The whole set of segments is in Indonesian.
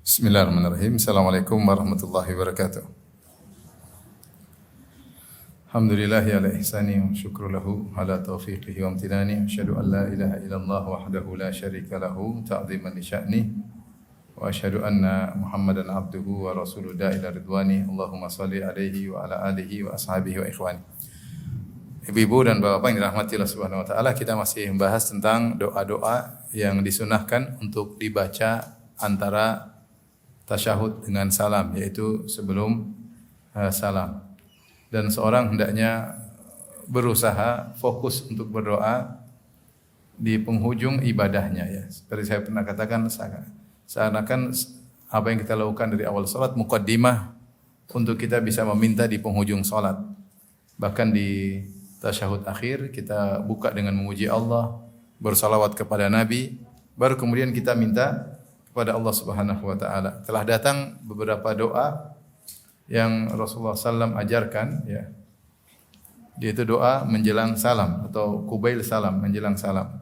Bismillahirrahmanirrahim. Assalamualaikum warahmatullahi wabarakatuh. Alhamdulillahi ala ihsani wa syukru lahu ala taufiqihi wa amtinani. Asyhadu an la ilaha illallah wahdahu la syarika lahu ta'ziman li sya'ni. Wa asyhadu anna Muhammadan abduhu wa rasuluhu ila ridwani. Allahumma salli alaihi wa ala alihi wa ashabihi wa ikhwani. Ibu-ibu dan bapak-bapak yang dirahmati Allah Subhanahu wa taala, kita masih membahas tentang doa-doa yang disunahkan untuk dibaca antara tasyahud dengan salam, yaitu sebelum salam. Dan seorang hendaknya berusaha fokus untuk berdoa di penghujung ibadahnya, ya. Seperti saya pernah katakan, seakan-akan apa yang kita lakukan dari awal salat muqaddimah untuk kita bisa meminta di penghujung salat. Bahkan di tasyahud akhir kita buka dengan memuji Allah, bersalawat kepada Nabi, baru kemudian kita minta kepada Allah Subhanahu wa taala. Telah datang beberapa doa yang Rasulullah SAW ajarkan, ya. Yaitu doa menjelang salam atau qubail salam, menjelang salam.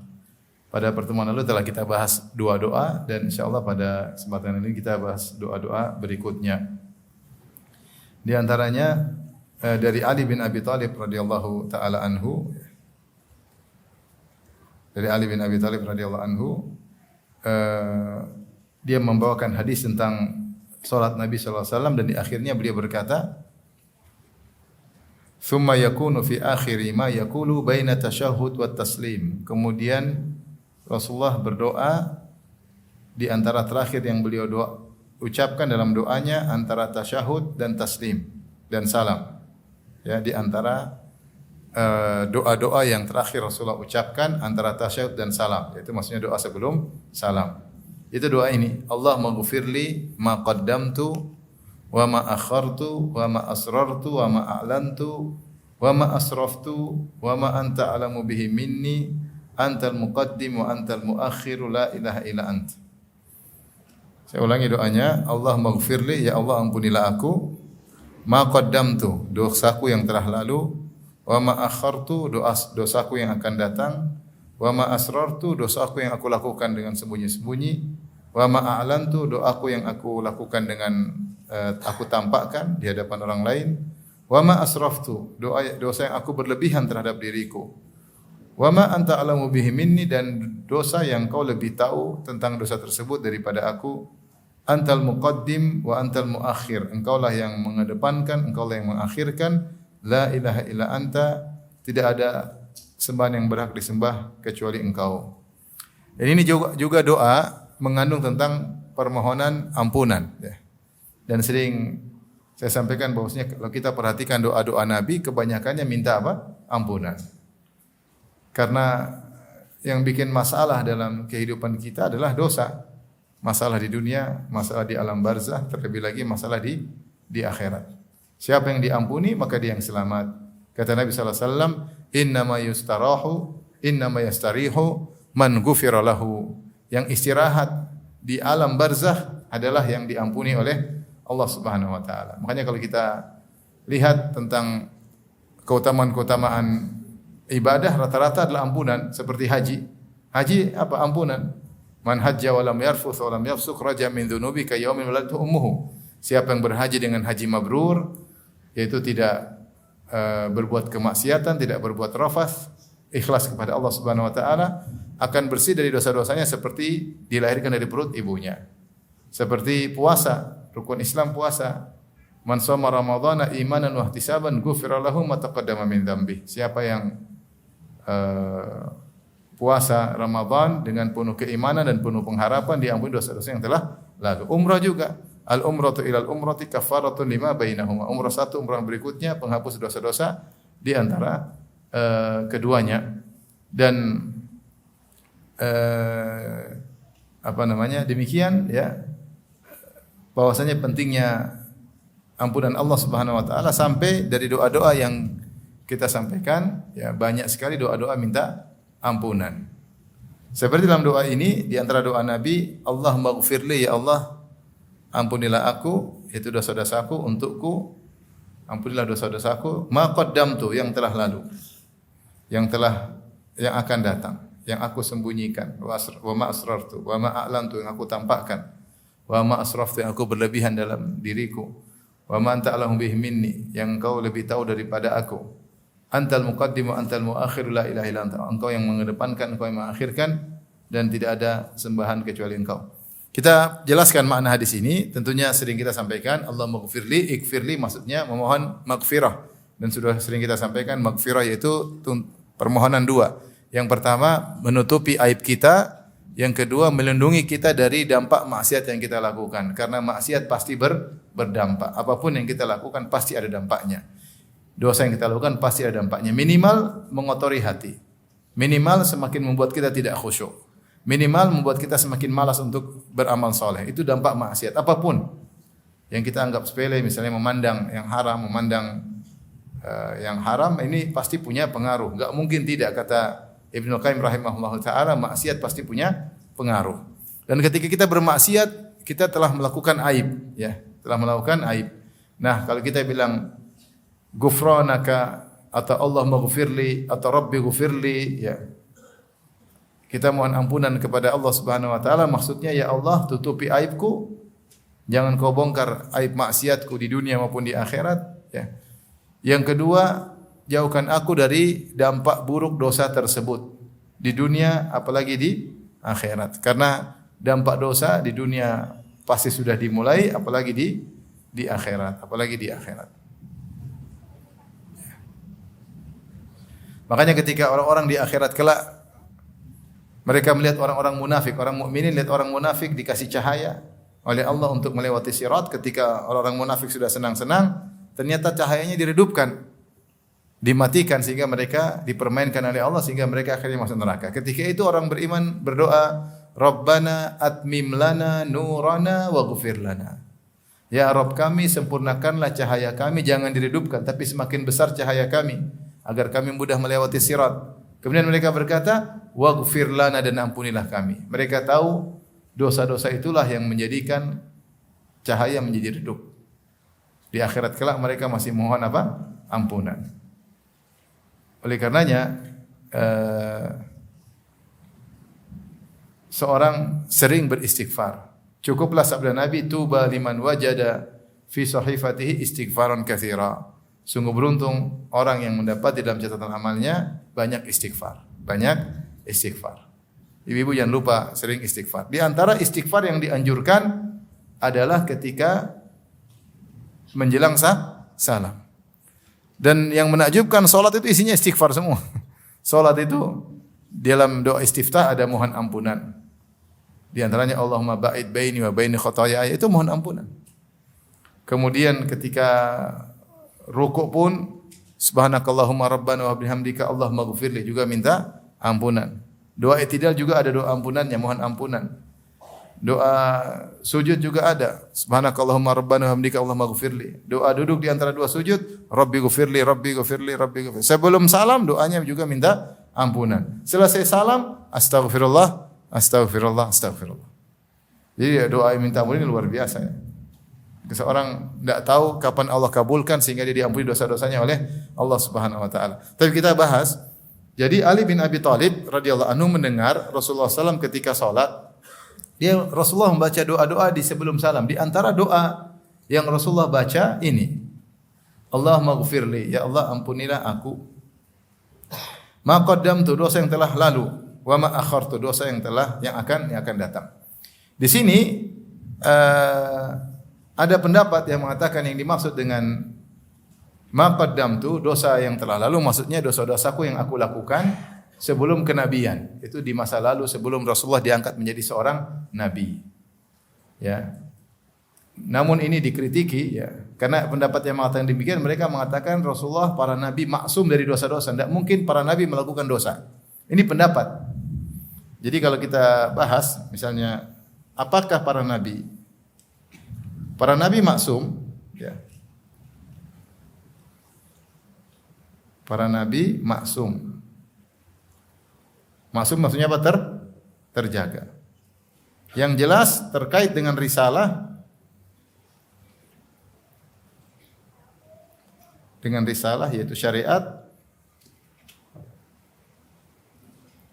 Pada pertemuan lalu telah kita bahas dua doa dan insyaallah pada kesempatan ini kita bahas doa-doa berikutnya. Di antaranya dari Ali bin Abi Thalib radhiyallahu taala anhu. Dari Ali bin Abi Thalib radhiyallahu anhu, dia membawakan hadis tentang salat Nabi sallallahu alaihi wasallam dan di akhirnya beliau berkata, "Tsumma yakunu fi akhiri ma yaqulu baina tasyahhud wa taslim." Kemudian Rasulullah berdoa di antara terakhir yang beliau ucapkan dalam doanya antara tasyahud dan taslim dan salam. Ya, di antara doa-doa yang terakhir Rasulullah ucapkan antara tasyahud dan salam, yaitu maksudnya doa sebelum salam. Itu doa ini, Allahumma ghfirli ma qaddamtu wa ma akhartu wa ma asrartu wa ma a'lantu wa ma asraftu wa ma anta a'lamu bihi minni antal muqaddim wa antal muakhir la ilaha illa ant. Saya ulangi doanya, Allahumma ghfirli, ya Allah ampunilah aku, ma qaddamtu, dosaku yang telah lalu, wa ma akhartu, dosaku yang akan datang, wa ma asrartu, dosaku yang aku lakukan dengan sembunyi-sembunyi, wa ma a'lantu, doaku yang aku lakukan dengan aku tampakkan di hadapan orang lain, wa ma asraftu, dosa yang aku berlebihan terhadap diriku, wa ma anta a'lamu bihi minni, dan dosa yang kau lebih tahu tentang dosa tersebut daripada aku, antal muqaddim wa antal muakhir, engkaulah yang mengedepankan, engkaulah yang mengakhirkan, la ilaha illa anta, tidak ada sembahan yang berhak disembah kecuali engkau. Dan ini juga doa mengandung tentang permohonan ampunan, ya. Dan sering saya sampaikan bahwasanya kalau kita perhatikan doa-doa Nabi kebanyakannya minta apa? Ampunan. Karena yang bikin masalah dalam kehidupan kita adalah dosa. Masalah di dunia, masalah di alam barzah, terlebih lagi masalah di akhirat. Siapa yang diampuni maka dia yang selamat. Kata Nabi sallallahu alaihi wasallam, innama yastarihu man ghufira lahu. Yang istirahat di alam barzah adalah yang diampuni oleh Allah Subhanahu wa taala. Makanya kalau kita lihat tentang keutamaan-keutamaan ibadah, rata-rata adalah ampunan, seperti haji. Haji apa? Ampunan. Man hajja wa lam yarfuth wa lam yafsuq raja min dhunubi ka yaumin waladtu ummuhu. Siapa yang berhaji dengan haji mabrur, yaitu tidak berbuat kemaksiatan, tidak berbuat rafath, ikhlas kepada Allah Subhanahu wa taala, akan bersih dari dosa-dosanya seperti dilahirkan dari perut ibunya. Seperti puasa, rukun Islam puasa. Man shoma ramadhana imanan wa ihtisaban ghufira lahu ma taqaddama min dzambi. Siapa yang puasa Ramadan dengan penuh keimanan dan penuh pengharapan, diampuni dosa-dosa yang telah lalu. Umrah juga, al umratu ilal umrati kafaratun lima bainahuma. Umrah satu, umrah berikutnya penghapus dosa-dosa di antara keduanya. Dan demikian, ya, bahwasanya pentingnya ampunan Allah Subhanahu wa taala sampai dari doa-doa yang kita sampaikan, ya, banyak sekali doa-doa minta ampunan. Seperti dalam doa ini, di antara doa Nabi, Allahumma ghfirli, ya Allah ampunilah aku, yaitu dosa-dosaku untukku, ampunilah dosa-dosaku, ma qaddamtu, yang telah lalu, yang akan datang, yang aku sembunyikan, wa ma asrartu wa ma a'lantu, yang aku tampakkan, Wa ma asraftu, yang aku berlebihan dalam diriku. Wa ma anta a'lamu bihi minni, yang engkau lebih tahu daripada aku. Antal muqaddim wa antal muakhir, la ilaha illa anta. Engkau yang mengedepankan, engkau yang mengakhirkan, dan tidak ada sembahan kecuali engkau. Kita jelaskan makna hadis ini, tentunya sering kita sampaikan, Allahumma ighfirli, ikfirli maksudnya memohon maghfirah. Dan sudah sering kita sampaikan maghfirah yaitu permohonan dua. Yang pertama menutupi aib kita, yang kedua melindungi kita dari dampak maksiat yang kita lakukan. Karena maksiat pasti berdampak. Apapun yang kita lakukan pasti ada dampaknya. Dosa yang kita lakukan pasti ada dampaknya. Minimal mengotori hati. Minimal semakin membuat kita tidak khusyuk. Minimal membuat kita semakin malas untuk beramal soleh. Itu dampak maksiat. Apapun yang kita anggap sepele, misalnya memandang yang haram, yang haram ini pasti punya pengaruh. Enggak mungkin tidak, kata Ibnu Qayyim rahimahullah ta'ala, maksiat pasti punya pengaruh. Dan ketika kita bermaksiat, kita telah melakukan aib, ya, telah melakukan aib. Nah, kalau kita bilang ghufranaka atau Allah maghfirli atau Rabbi ghufirli, ya, kita mohon ampunan kepada Allah Subhanahu wa taala, maksudnya ya Allah tutupi aibku, jangan kau bongkar aib maksiatku di dunia maupun di akhirat, ya. Yang kedua, jauhkan aku dari dampak buruk dosa tersebut di dunia apalagi di akhirat. Karena dampak dosa di dunia pasti sudah dimulai, apalagi di akhirat, apalagi di akhirat. Makanya ketika orang-orang di akhirat kelak mereka melihat orang-orang munafik, orang mukminin lihat orang munafik dikasih cahaya oleh Allah untuk melewati sirat. Ketika orang-orang munafik sudah senang-senang, ternyata cahayanya diredupkan, dimatikan sehingga mereka dipermainkan oleh Allah sehingga mereka akhirnya masuk neraka. Ketika itu orang beriman berdoa, Rabbana atmim lana nurana waghfir lana. Ya Rabb kami, sempurnakanlah cahaya kami, jangan diredupkan tapi semakin besar cahaya kami agar kami mudah melewati sirat. Kemudian mereka berkata, waghfir lana, dan ampunilah kami. Mereka tahu dosa-dosa itulah yang menjadikan cahaya menjadi redup. Di akhirat kelak mereka masih mohon apa? Ampunan. Oleh karenanya seorang sering beristighfar. Cukuplah sabda Nabi, tuba liman wajada fi sahifatihi istighfaran katsira. Sungguh beruntung orang yang mendapat di dalam catatan amalnya banyak istighfar. Banyak istighfar. Ibu-ibu jangan lupa sering istighfar. Di antara istighfar yang dianjurkan adalah ketika menjelang salam. Dan yang menakjubkan, salat itu isinya istighfar semua. Salat itu dalam doa istiftah ada mohon ampunan. Di antaranya Allahumma ba'id baini wa baini khotoyaya, itu mohon ampunan. Kemudian ketika rukuk pun subhanakallahumma rabbana wa bihamdika Allahumma ghfirli, juga minta ampunan. Doa i'tidal juga ada doa ampunannya, mohon ampunan. Doa sujud juga ada, subhanakallahumma rabbana wa bihamdika Allahumma ghfirli. Doa duduk di antara dua sujud, rabbi ghfirli rabbi ghfirli rabbi ghfirli. Sebelum salam doanya juga minta ampunan. Selesai salam, astaghfirullah astaghfirullah astaghfirullah. Jadi doa minta ampunan ini luar biasa, ya. Seorang tidak tahu kapan Allah kabulkan sehingga dia diampuni dosa-dosanya oleh Allah Subhanahu wa taala. Tapi kita bahas, jadi Ali bin Abi Thalib radhiyallahu anhu mendengar Rasulullah SAW ketika salat, Rasulullah membaca doa-doa di sebelum salam. Di antara doa yang Rasulullah baca ini, Allahumma ghfirli, ya Allah ampunilah aku. Ma qaddamtu, dosa yang telah lalu, wa ma akhartu, dosa yang akan datang. Di sini ada pendapat yang mengatakan yang dimaksud dengan ma qaddamtu, dosa yang telah lalu, maksudnya dosa-dosaku yang aku lakukan sebelum kenabian. Itu di masa lalu sebelum Rasulullah diangkat menjadi seorang nabi. Ya. Namun ini dikritiki, ya. Karena pendapat yang mengatakan demikian, mereka mengatakan Rasulullah para nabi maksum dari dosa-dosa. Tidak mungkin para nabi melakukan dosa. Ini pendapat. Jadi kalau kita bahas misalnya apakah para nabi? Para nabi maksum, ya. Para nabi maksum. Maksum maksudnya apa? Terjaga. Yang jelas terkait dengan risalah, yaitu syariat,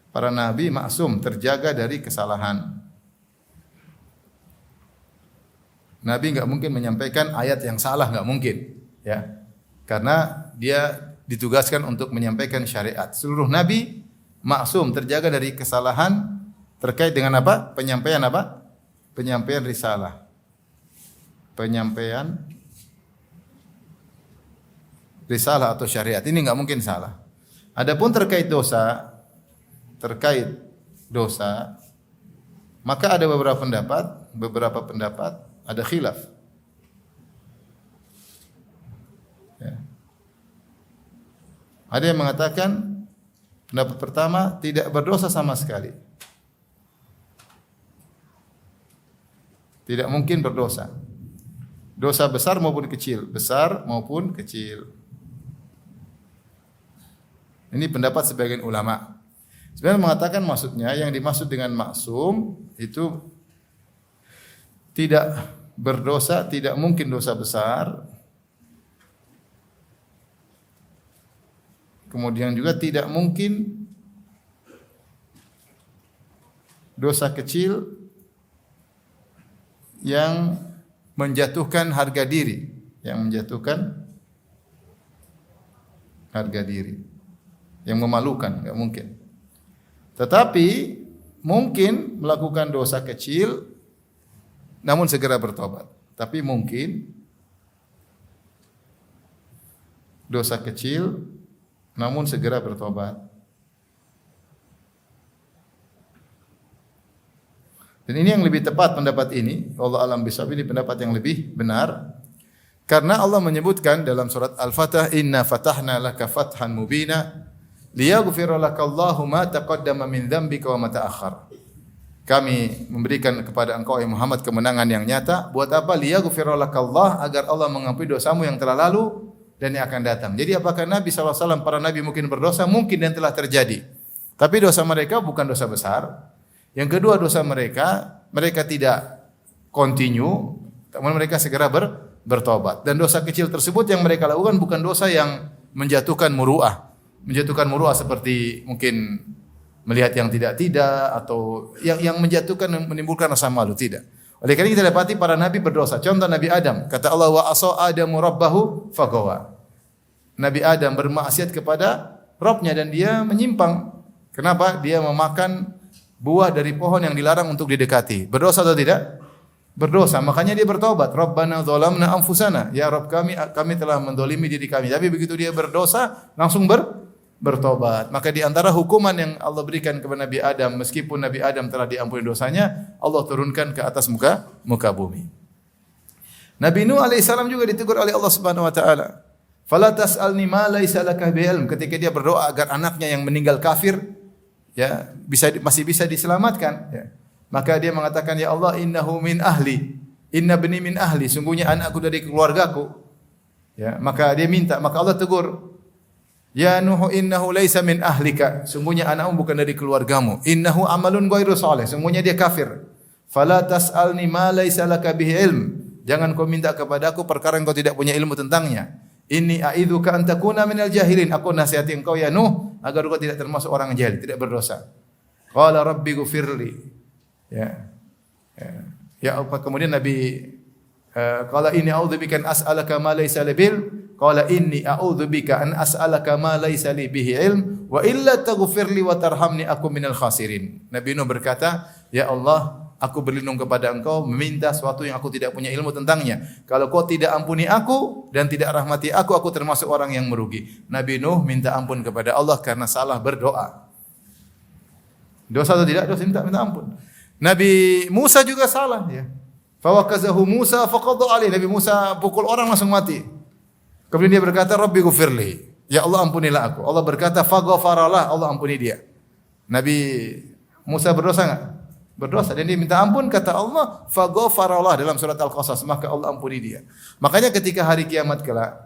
para nabi maksum, terjaga dari kesalahan. Nabi enggak mungkin menyampaikan ayat yang salah, enggak mungkin, ya. Karena dia ditugaskan untuk menyampaikan syariat. Seluruh nabi maksum, terjaga dari kesalahan terkait dengan apa? Penyampaian apa? Penyampaian risalah. Penyampaian risalah atau syariat ini enggak mungkin salah. Adapun terkait dosa, maka ada beberapa pendapat ada khilaf. Ya. Ada yang mengatakan pendapat pertama tidak berdosa sama sekali. Tidak mungkin berdosa. Dosa besar maupun kecil, Ini pendapat sebagian ulama. Sebenarnya mengatakan maksudnya yang dimaksud dengan maksum itu tidak berdosa, tidak mungkin dosa besar. Kemudian juga tidak mungkin dosa kecil yang menjatuhkan harga diri, yang memalukan, enggak mungkin. Tetapi mungkin melakukan dosa kecil namun segera bertobat. Tapi mungkin dosa kecil namun segera bertobat. Dan ini yang lebih tepat pendapat ini, Allah alam bisawab, ini pendapat yang lebih benar. Karena Allah menyebutkan dalam surat Al-Fatah, "Inna fatahna laka fathan mubina liyaghfira lakallahu ma taqaddama min dzambika wa ma ta'akhkhar." Kami memberikan kepada engkau ya Muhammad kemenangan yang nyata. Buat apa? Liyaghfira lakallah, agar Allah mengampuni dosamu yang telah lalu dan yang akan datang. Jadi apakah Nabi SAW, para Nabi mungkin berdosa? Mungkin dan telah terjadi. Tapi dosa mereka bukan dosa besar. Yang kedua, dosa mereka tidak continue, namun mereka segera bertobat. Dan dosa kecil tersebut yang mereka lakukan bukan dosa yang menjatuhkan muru'ah. Menjatuhkan muru'ah seperti mungkin melihat yang tidak atau yang menjatuhkan, menimbulkan rasa malu, tidak. Oleh karena kita dapati para nabi berdosa. Contoh Nabi Adam, kata Allah, wa asa Adamu rabbahu fagawa. Nabi Adam bermaksiat kepada Rabbnya dan dia menyimpang. Kenapa? Dia memakan buah dari pohon yang dilarang untuk didekati. Berdosa atau tidak? Berdosa. Makanya dia bertobat. Rabbana dzalamna anfusana. Ya Rabb kami telah mendolimi diri kami. Tapi begitu dia berdosa, langsung bertobat. Maka di antara hukuman yang Allah berikan kepada Nabi Adam, meskipun Nabi Adam telah diampuni dosanya, Allah turunkan ke atas muka bumi. Nabi Nuh alaihissalam juga ditegur oleh Allah Subhanahu wa taala. Fala tas'alni ma laisa laka bi'ilm, ketika dia berdoa agar anaknya yang meninggal kafir ya masih bisa diselamatkan ya. Maka dia mengatakan, ya Allah, innahu min ahli, inna bani min ahli, sungguhnya anakku dari keluargaku. Ya, maka dia minta, maka Allah tegur, ya Nuh innahu laisa min ahlika, sungguhnya anakmu bukan dari keluargamu. Innahu amalun ghairu salih, sungguhnya dia kafir. Fala tas'alni ma laisa laka bihi ilm, jangan kau minta kepadaku perkara yang kau tidak punya ilmu tentangnya. Inni a'idzuka an takuna minal jahilin, aku nasihati engkau ya Nuh agar kau tidak termasuk orang jahil, tidak berdosa. Qala rabbi ghfirli. Ya apa kemudian Nabi qala inni a'udzubika an as'alaka ma laysa li bil, qala inni a'udzubika an as'alaka ma laysa li bihi ilm wa illa taghfirli wa tarhamni aku minal khasirin. Nabi Nuh berkata, ya Allah, aku berlindung kepada engkau meminta sesuatu yang aku tidak punya ilmu tentangnya. Kalau kau tidak ampuni aku dan tidak rahmati aku termasuk orang yang merugi. Nabi Nuh minta ampun kepada Allah karena salah berdoa. Dosa atau tidak? Dosa, minta ampun. Nabi Musa juga salah ya. Fawakazahu Musa faqadha alaihi. Nabi Musa pukul orang langsung mati. Kemudian dia berkata, Rabbi ghfirli. Ya Allah, ampunilah aku. Allah berkata, faghfaralah, Allah ampuni dia. Nabi Musa berdosa enggak? Berdosa dan dia minta ampun, kata Allah, faghfaralah dalam surat Al-Qasas, maka Allah ampuni dia. Makanya ketika hari kiamat kelak,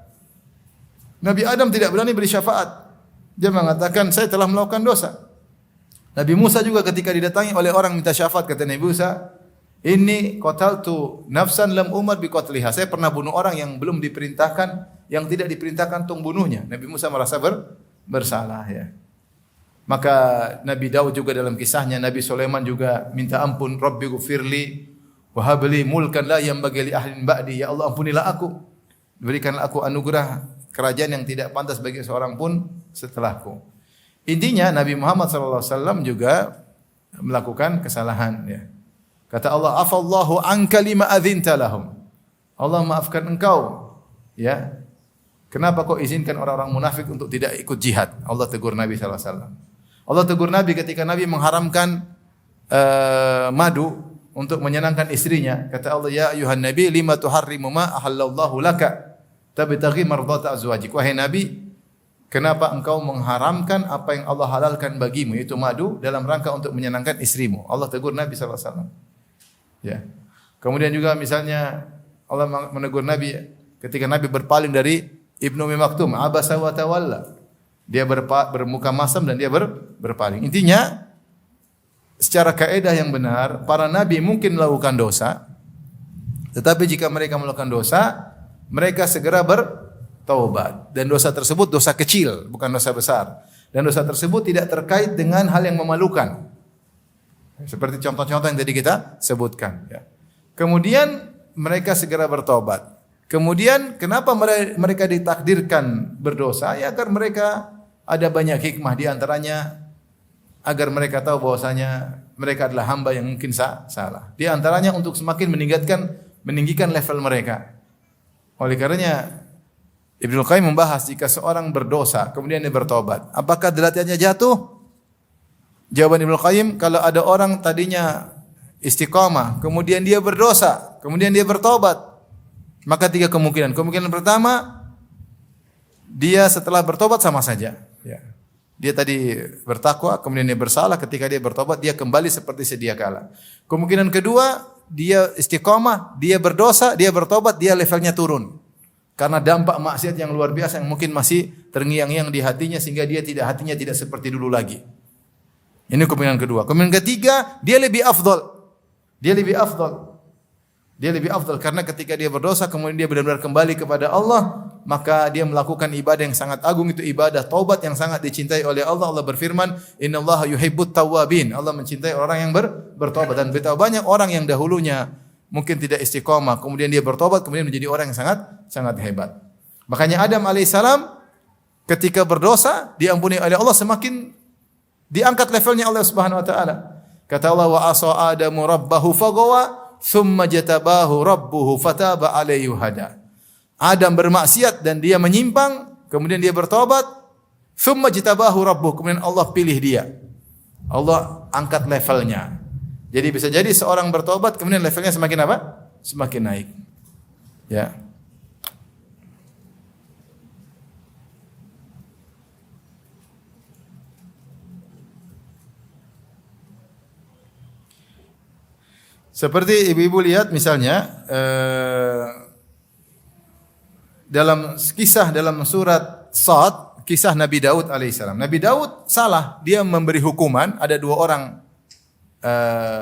Nabi Adam tidak berani beri syafaat. Dia mengatakan, saya telah melakukan dosa. Nabi Musa juga ketika didatangi oleh orang minta syafaat, kata Nabi Musa, ini qataltu nafsan lam umar bi qatliha. Saya pernah bunuh orang yang belum diperintahkan, yang tidak diperintahkan untuk bunuhnya. Nabi Musa merasa bersalah ya. Maka Nabi Daud juga dalam kisahnya, Nabi Sulaiman juga minta ampun, Rabbi ghfirli Wa hab li mulkan la yanbaghi li ahadin ba'di. Ya Allah, ampunilah aku. Berikanlah aku anugerah kerajaan yang tidak pantas bagi seorang pun setelahku. Intinya Nabi Muhammad sallallahu alaihi wasallam juga melakukan kesalahan ya. Kata Allah, "Afallahu anka lima adzinta lahum." Allah maafkan engkau ya. Kenapa kau izinkan orang-orang munafik untuk tidak ikut jihad? Allah tegur Nabi sallallahu alaihi wasallam. Allah tegur Nabi ketika Nabi mengharamkan madu untuk menyenangkan istrinya. Kata Allah, "Ya ayuhan nabi, lima tuharrimu ma ahallallahu laka tabtaghi mardata azwajik." Wahai Nabi, kenapa engkau mengharamkan apa yang Allah halalkan bagimu, yaitu madu, dalam rangka untuk menyenangkan istrimu? Allah tegur Nabi sallallahu alaihi wasallam. Ya. Kemudian juga misalnya Allah menegur Nabi ketika Nabi berpaling dari Ibnu Ummi Maktum, abasa wa tawalla. Dia bermuka masam dan dia berpaling. Intinya secara kaidah yang benar, para nabi mungkin melakukan dosa, tetapi jika mereka melakukan dosa, mereka segera bertaubat. Dan dosa tersebut dosa kecil, bukan dosa besar. Dan dosa tersebut tidak terkait dengan hal yang memalukan. Seperti contoh-contoh yang tadi kita sebutkan. Ya. Kemudian mereka segera bertaubat. Kemudian kenapa mereka ditakdirkan berdosa? Ya agar mereka ada banyak hikmah, di antaranya agar mereka tahu bahwasanya mereka adalah hamba yang mungkin salah. Di antaranya untuk semakin meninggikan level mereka. Oleh karenanya Ibnu Qayyim membahas jika seorang berdosa kemudian dia bertobat, apakah derajatnya jatuh? Jawaban Ibnu Qayyim, kalau ada orang tadinya istiqamah, kemudian dia berdosa, kemudian dia bertobat, maka tiga kemungkinan. Kemungkinan pertama, dia setelah bertobat sama saja. Ya. Dia tadi bertakwa, kemudian dia bersalah, ketika dia bertobat, dia kembali seperti sedia kala. Kemungkinan kedua, dia istiqamah, dia berdosa, dia bertobat, dia levelnya turun. Karena dampak maksiat yang luar biasa yang mungkin masih terngiang-ngiang di hatinya sehingga hatinya tidak seperti dulu lagi. Ini kemungkinan kedua. Kemungkinan ketiga, dia lebih afdal. Dia lebih afdal karena ketika dia berdosa kemudian dia benar-benar kembali kepada Allah, maka dia melakukan ibadah yang sangat agung, itu ibadah taubat yang sangat dicintai oleh Allah. Allah berfirman, "Innallaha yuhibbut tawwabin." Allah mencintai orang yang bertobat, dan betapa banyak orang yang dahulunya mungkin tidak istiqamah, kemudian dia bertobat, kemudian menjadi orang yang sangat hebat. Makanya Adam alaihissalam ketika berdosa diampuni oleh Allah, semakin diangkat levelnya Allah Subhanahu wa taala. Kata Allah, "Wa asa Adamu rabbahu faghawa thumma jatabahu rabbuhu fataba alaihi hada." Adam bermaksiat dan dia menyimpang, kemudian dia bertobat, thumma jatabahu rabbuhu, kemudian Allah pilih dia. Allah angkat levelnya. Jadi bisa jadi seorang bertobat kemudian levelnya semakin apa? Semakin naik. Ya. Seperti ibu-ibu lihat misalnya dalam surat Sad, kisah Nabi Daud alaihissalam. Nabi Daud salah, dia memberi hukuman. Ada dua orang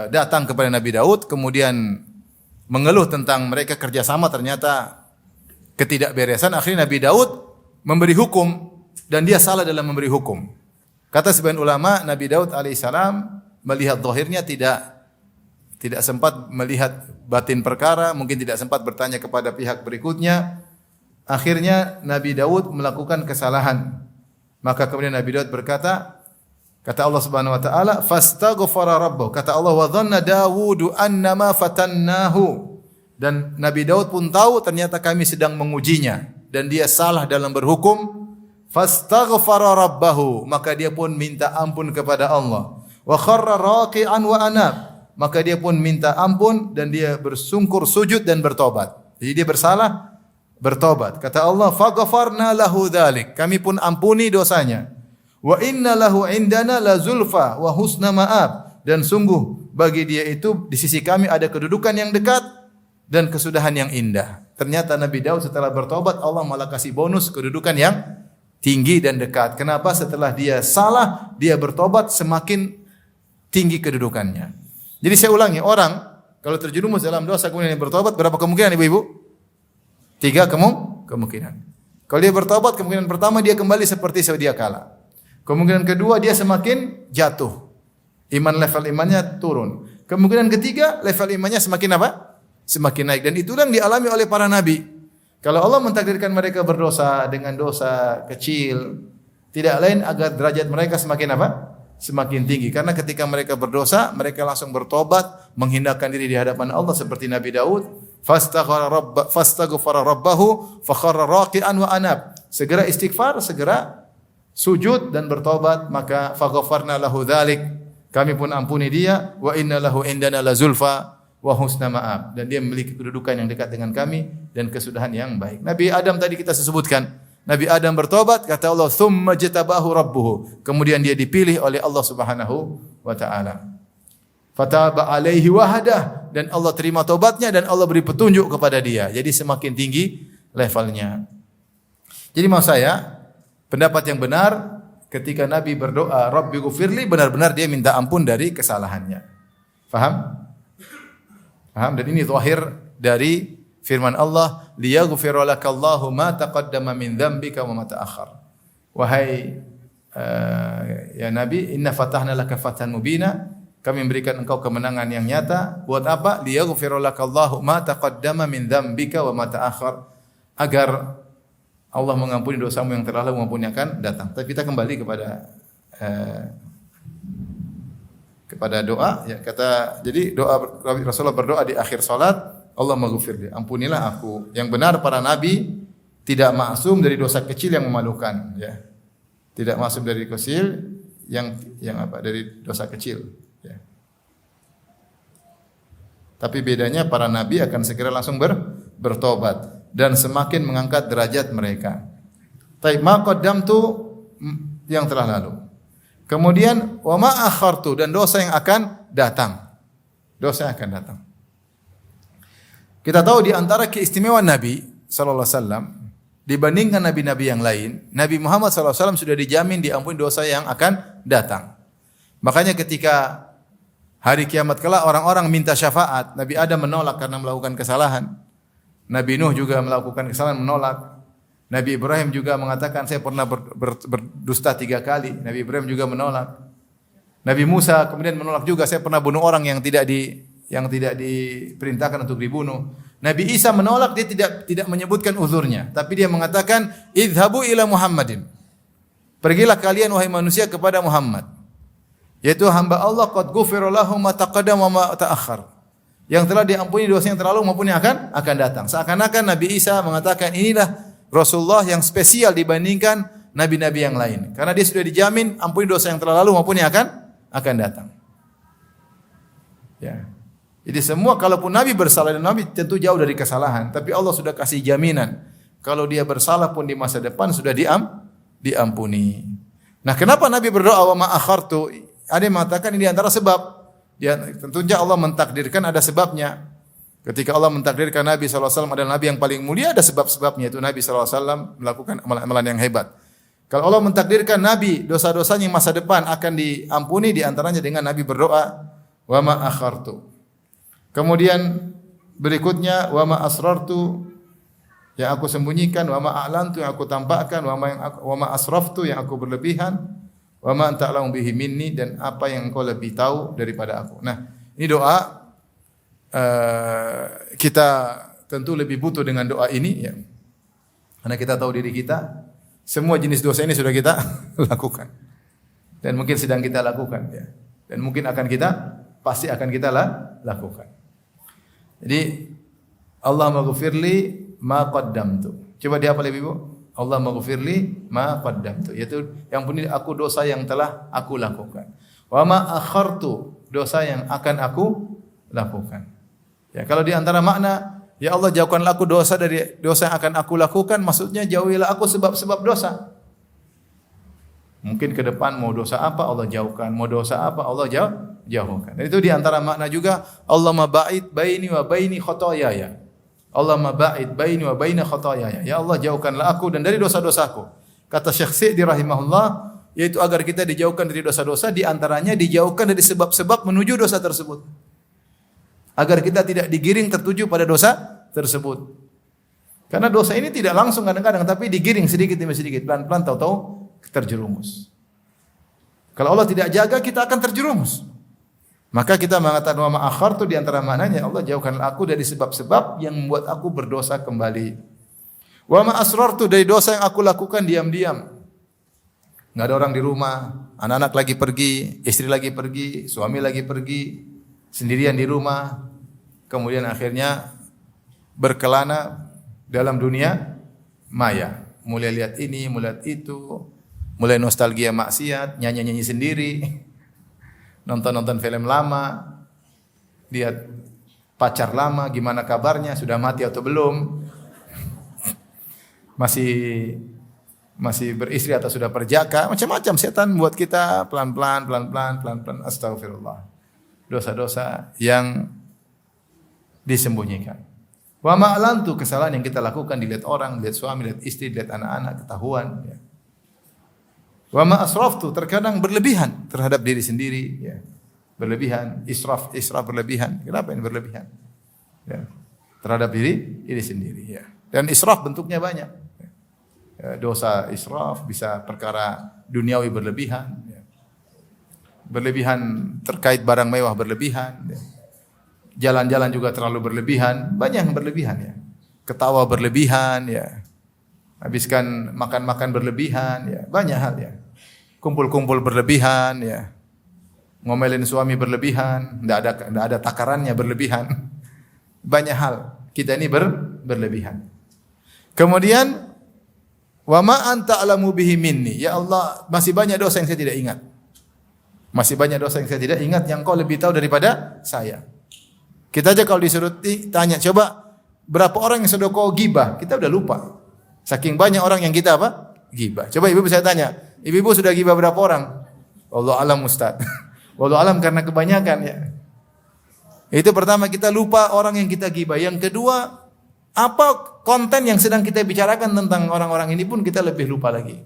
datang kepada Nabi Daud, kemudian mengeluh tentang mereka kerjasama, ternyata ketidakberesan. Akhirnya Nabi Daud memberi hukum dan dia salah dalam memberi hukum. Kata sebagian ulama, Nabi Daud alaihissalam melihat zahirnya tidak sempat melihat batin perkara, mungkin tidak sempat bertanya kepada pihak berikutnya. Akhirnya Nabi Daud melakukan kesalahan. Maka kemudian Nabi Daud berkata, kata Allah Subhanahu wa taala, "Fastaghfara rabbahu." Kata Allah, "Wa dhanna Dawudu annama fatannahu." Dan Nabi Daud pun tahu ternyata kami sedang mengujinya dan dia salah dalam berhukum. Fastaghfara rabbahu, maka dia pun minta ampun kepada Allah. Wa kharra raqi'an wa anab. Maka dia pun minta ampun dan dia bersungkur sujud dan bertobat. Jadi dia bersalah, bertobat. Kata Allah, "Faghfarna lahu dzalik." Kami pun ampuni dosanya. "Wa inna lahu indana la zulfa wa husna ma'ab." Dan sungguh bagi dia itu di sisi kami ada kedudukan yang dekat dan kesudahan yang indah. Ternyata Nabi Daud setelah bertobat, Allah malah kasih bonus kedudukan yang tinggi dan dekat. Kenapa? Setelah dia salah, dia bertobat, semakin tinggi kedudukannya. Jadi saya ulangi, orang kalau terjerumus dalam dosa kemudian dia bertobat, berapa kemungkinan ibu-ibu? 3 kemungkinan. Kalau dia bertobat, kemungkinan pertama dia kembali seperti sedia kala. Kemungkinan kedua dia semakin jatuh. Level imannya turun. Kemungkinan ketiga, level imannya semakin apa? Semakin naik. Dan itulah yang dialami oleh para nabi. Kalau Allah mentakdirkan mereka berdosa dengan dosa kecil, tidak lain agar derajat mereka semakin apa? Semakin tinggi. Karena ketika mereka berdosa, mereka langsung bertobat, menghindarkan diri di hadapan Allah seperti Nabi Daud. Fastaghfara rabbahu fakharra raqi'an wa anab. Segera istighfar, segera sujud dan bertobat, maka faghfarna lahu dzalik. Kami pun ampuni dia, wa inna lahu indana la zulfa wa husna ma'ab. Dan dia memiliki kedudukan yang dekat dengan kami dan kesudahan yang baik. Nabi Adam tadi kita sebutkan. Nabi Adam bertobat, kata Allah, "Tsumma jatabahu rabbuhu." Kemudian dia dipilih oleh Allah Subhanahu wa taala. Fataba alaihi wahadah, dan Allah terima tobatnya dan Allah beri petunjuk kepada dia. Jadi semakin tinggi levelnya. Jadi maksud saya, pendapat yang benar ketika Nabi berdoa, Rabbi ghufirli, benar-benar dia minta ampun dari kesalahannya. Faham? Faham? Dan ini zahir dari firman Allah, liyaghfira lakallahu ma taqaddama min dzambika wa ma ta'akhkhar. Wahai ya Nabi, inna fatahna laka fathan mubina, kami memberikan engkau kemenangan yang nyata. Buat apa? Liyaghfira lakallahu ma taqaddama min dzambika wa ma ta'akhkhar, agar Allah mengampuni dosamu yang telah lalu maupun yang akan datang. Tapi kita kembali kepada doa. Ya, jadi doa Rasulullah berdoa di akhir salat, Allah maghfirli, ampunilah aku. Yang benar para nabi tidak maksum dari dosa kecil yang memalukan. Ya, tidak maksum dari kecil dari dosa kecil. Ya. Tapi bedanya para nabi akan segera langsung bertobat dan semakin mengangkat derajat mereka. Taib ma qaddamtu, yang telah lalu. Kemudian wa ma akhartu, dan dosa yang akan datang. Dosa yang akan datang. Kita tahu di antara keistimewaan Nabi sallallahu alaihi wasallam dibandingkan nabi-nabi yang lain, Nabi Muhammad sallallahu alaihi wasallam sudah dijamin diampuni dosa yang akan datang. Makanya ketika hari kiamat kelak orang-orang minta syafaat, Nabi Adam menolak karena melakukan kesalahan. Nabi Nuh juga melakukan kesalahan, menolak. Nabi Ibrahim juga mengatakan, saya pernah berdusta 3 kali. Nabi Ibrahim juga menolak. Nabi Musa kemudian menolak juga, saya pernah bunuh orang yang tidak diperintahkan untuk dibunuh. Nabi Isa menolak, dia tidak menyebutkan uzurnya, tapi dia mengatakan, idhabu ila Muhammadin. Pergilah kalian wahai manusia kepada Muhammad, yaitu hamba Allah, qad ghufira lahu ma taqaddama wa ma ta'akhkhar, yang telah diampuni dosa yang terlalu maupun yang akan datang. Seakan-akan Nabi Isa mengatakan inilah Rasulullah yang spesial dibandingkan nabi-nabi yang lain, karena dia sudah dijamin ampuni dosa yang telah lalu maupun yang akan datang. Ya. Jadi semua, kalaupun Nabi bersalah, dan Nabi tentu jauh dari kesalahan, tapi Allah sudah kasih jaminan kalau dia bersalah pun di masa depan sudah diampuni. Nah, kenapa Nabi berdoa wa ma akhartu? Ada yang mengatakan ini antara sebab. Ya, tentunya Allah mentakdirkan, ada sebabnya. Ketika Allah mentakdirkan Nabi SAW adalah Nabi yang paling mulia, ada sebab-sebabnya. Itu Nabi SAW melakukan amalan yang hebat. Kalau Allah mentakdirkan Nabi dosa-dosanya yang masa depan akan diampuni, diantaranya dengan Nabi berdoa wa ma akhartu. Kemudian berikutnya wa ma asrartu, yang aku sembunyikan, wa ma a'lantu, yang aku tampakkan, wa ma asraftu, yang aku berlebihan, wa ma anta a'lamu bihi minni, dan apa yang engkau lebih tahu daripada aku. Nah, ini doa kita tentu lebih butuh dengan doa ini, ya. Karena kita tahu diri kita, semua jenis dosa ini sudah kita lakukan. Dan mungkin sedang kita lakukan, ya. Dan mungkin pasti akan kita lakukan. Jadi Allah maghfirli ma qaddamtu. Coba dihafal Ibu. Allah maghfirli ma qaddamtu, yaitu yang punya aku dosa yang telah aku lakukan. Wa ma akhartu, dosa yang akan aku lakukan. Ya, kalau di antara makna, ya Allah jauhkanlah aku dosa dari dosa yang akan aku lakukan, maksudnya jauhilah aku sebab-sebab dosa. Mungkin ke depan mau dosa apa Allah jauhkan, mau dosa apa Allah jauhkan. Dan itu di antara makna juga Allah maba'id baini wa baini khotoyaya. Allah maba'id baini wa baina khotoyaya. Ya Allah jauhkanlah aku dan dari dosa-dosaku. Kata Syekh Sa'di rahimahullah, yaitu agar kita dijauhkan dari dosa-dosa, di antaranya dijauhkan dari sebab-sebab menuju dosa tersebut. Agar kita tidak digiring tertuju pada dosa tersebut. Karena dosa ini tidak langsung kadang-kadang, tapi digiring sedikit demi sedikit, pelan-pelan tahu-tahu terjerumus. Kalau Allah tidak jaga, kita akan terjerumus. Maka kita mengatakan wa ma akhartu di antara maknanya Allah jauhkanlah aku dari sebab-sebab yang membuat aku berdosa kembali. Wa ma asrartu dari dosa yang aku lakukan diam-diam. Enggak ada orang di rumah, anak-anak lagi pergi, istri lagi pergi, suami lagi pergi, sendirian di rumah. Kemudian akhirnya berkelana dalam dunia maya. Mulai lihat ini, mulai lihat itu, mulai nostalgia maksiat, nyanyi-nyanyi sendiri. Nonton-nonton film lama, lihat pacar lama, gimana kabarnya, sudah mati atau belum, masih beristri atau sudah perjaka, macam-macam setan buat kita pelan-pelan, astagfirullah. Dosa-dosa yang disembunyikan. Wa ma'lantu, kesalahan yang kita lakukan dilihat orang, dilihat suami, dilihat istri, dilihat anak-anak, ketahuan. Ya. Wa ma asraftu, terkadang berlebihan terhadap diri sendiri, ya. Berlebihan, israf berlebihan. Kenapa ini berlebihan? Ya. Terhadap diri sendiri, ya. Dan israf bentuknya banyak. Ya. Dosa israf bisa perkara duniawi berlebihan, ya. Berlebihan terkait barang mewah berlebihan, ya. Jalan-jalan juga terlalu berlebihan, banyak yang berlebihan, ya. Ketawa berlebihan, ya. Habiskan makan-makan berlebihan, ya. Banyak hal, ya. Kumpul-kumpul berlebihan, ya. Ngomelin suami berlebihan, enggak ada takarannya berlebihan. Banyak hal kita ini berlebihan. Kemudian wa ma anta alamu bihi minni, ya Allah, masih banyak dosa yang saya tidak ingat. Masih banyak dosa yang saya tidak ingat yang kau lebih tahu daripada saya. Kita aja kalau disuruh tanya, coba berapa orang yang sudah kau gibah, kita udah lupa. Saking banyak orang yang kita apa? Gibah. Coba ibu saya tanya, ibu sudah gibah berapa orang? Wallahu alam Ustaz. Wallahu alam karena kebanyakan, ya. Itu pertama, kita lupa orang yang kita gibah. Yang kedua, apa konten yang sedang kita bicarakan tentang orang-orang ini pun kita lebih lupa lagi.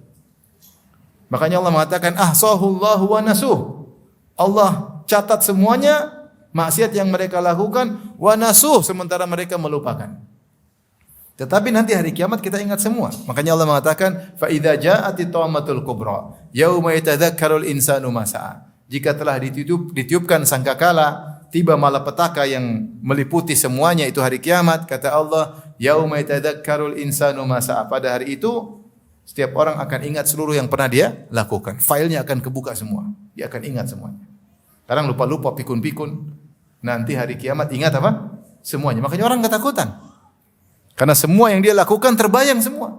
Makanya Allah mengatakan ahsahullahu wa nasuh. Allah catat semuanya maksiat yang mereka lakukan, wa nasuh, sementara mereka melupakan. Tetapi nanti hari kiamat kita ingat semua. Makanya Allah mengatakan fa idza ja'atit tamatul kubra yauma yatadzakkarul insanu ma sa'a. Jika telah ditiupkan sangkakala, tiba malapetaka yang meliputi semuanya, itu hari kiamat, kata Allah, yauma yatadzakkarul insanu ma sa'a. Pada hari itu setiap orang akan ingat seluruh yang pernah dia lakukan. Filenya akan kebuka semua. Dia akan ingat semuanya. Sekarang lupa-lupa, pikun-pikun. Nanti hari kiamat ingat apa? Semuanya. Makanya orang ketakutan. Karena semua yang dia lakukan terbayang semua.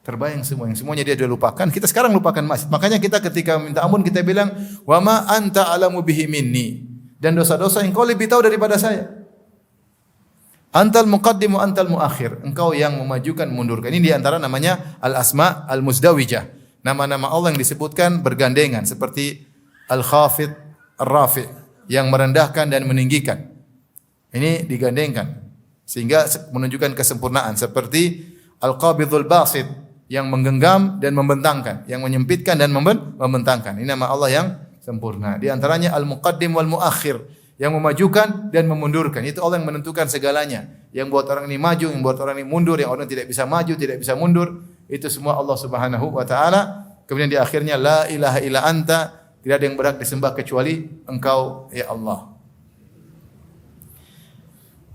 Terbayang semua. Yang semuanya dia lupakan. Kita sekarang lupakan masjid. Makanya kita ketika minta ampun kita bilang, wa ma anta alamu bihi minni. Dan dosa-dosa yang kau lebih tahu daripada saya. Antal muqaddim wa antal muakhir. Engkau yang memajukan, memundurkan. Ini diantara namanya al-asma al-muzdawijah. Nama-nama Allah yang disebutkan bergandengan. Seperti al-khafid, ar-rafi'. Yang merendahkan dan meninggikan. Ini digandengkan. Sehingga menunjukkan kesempurnaan. Seperti al-qabidhul basit. Yang menggenggam dan membentangkan. Yang menyempitkan dan membentangkan. Ini nama Allah yang sempurna. Di antaranya al-muqaddim wal muakhir. Yang memajukan dan memundurkan. Itu Allah yang menentukan segalanya. Yang buat orang ini maju, yang buat orang ini mundur, yang orang tidak bisa maju, tidak bisa mundur. Itu semua Allah Subhanahu wa taala. Kemudian di akhirnya la ilaha illa anta. Tidak ada yang berhak disembah kecuali Engkau, ya Allah.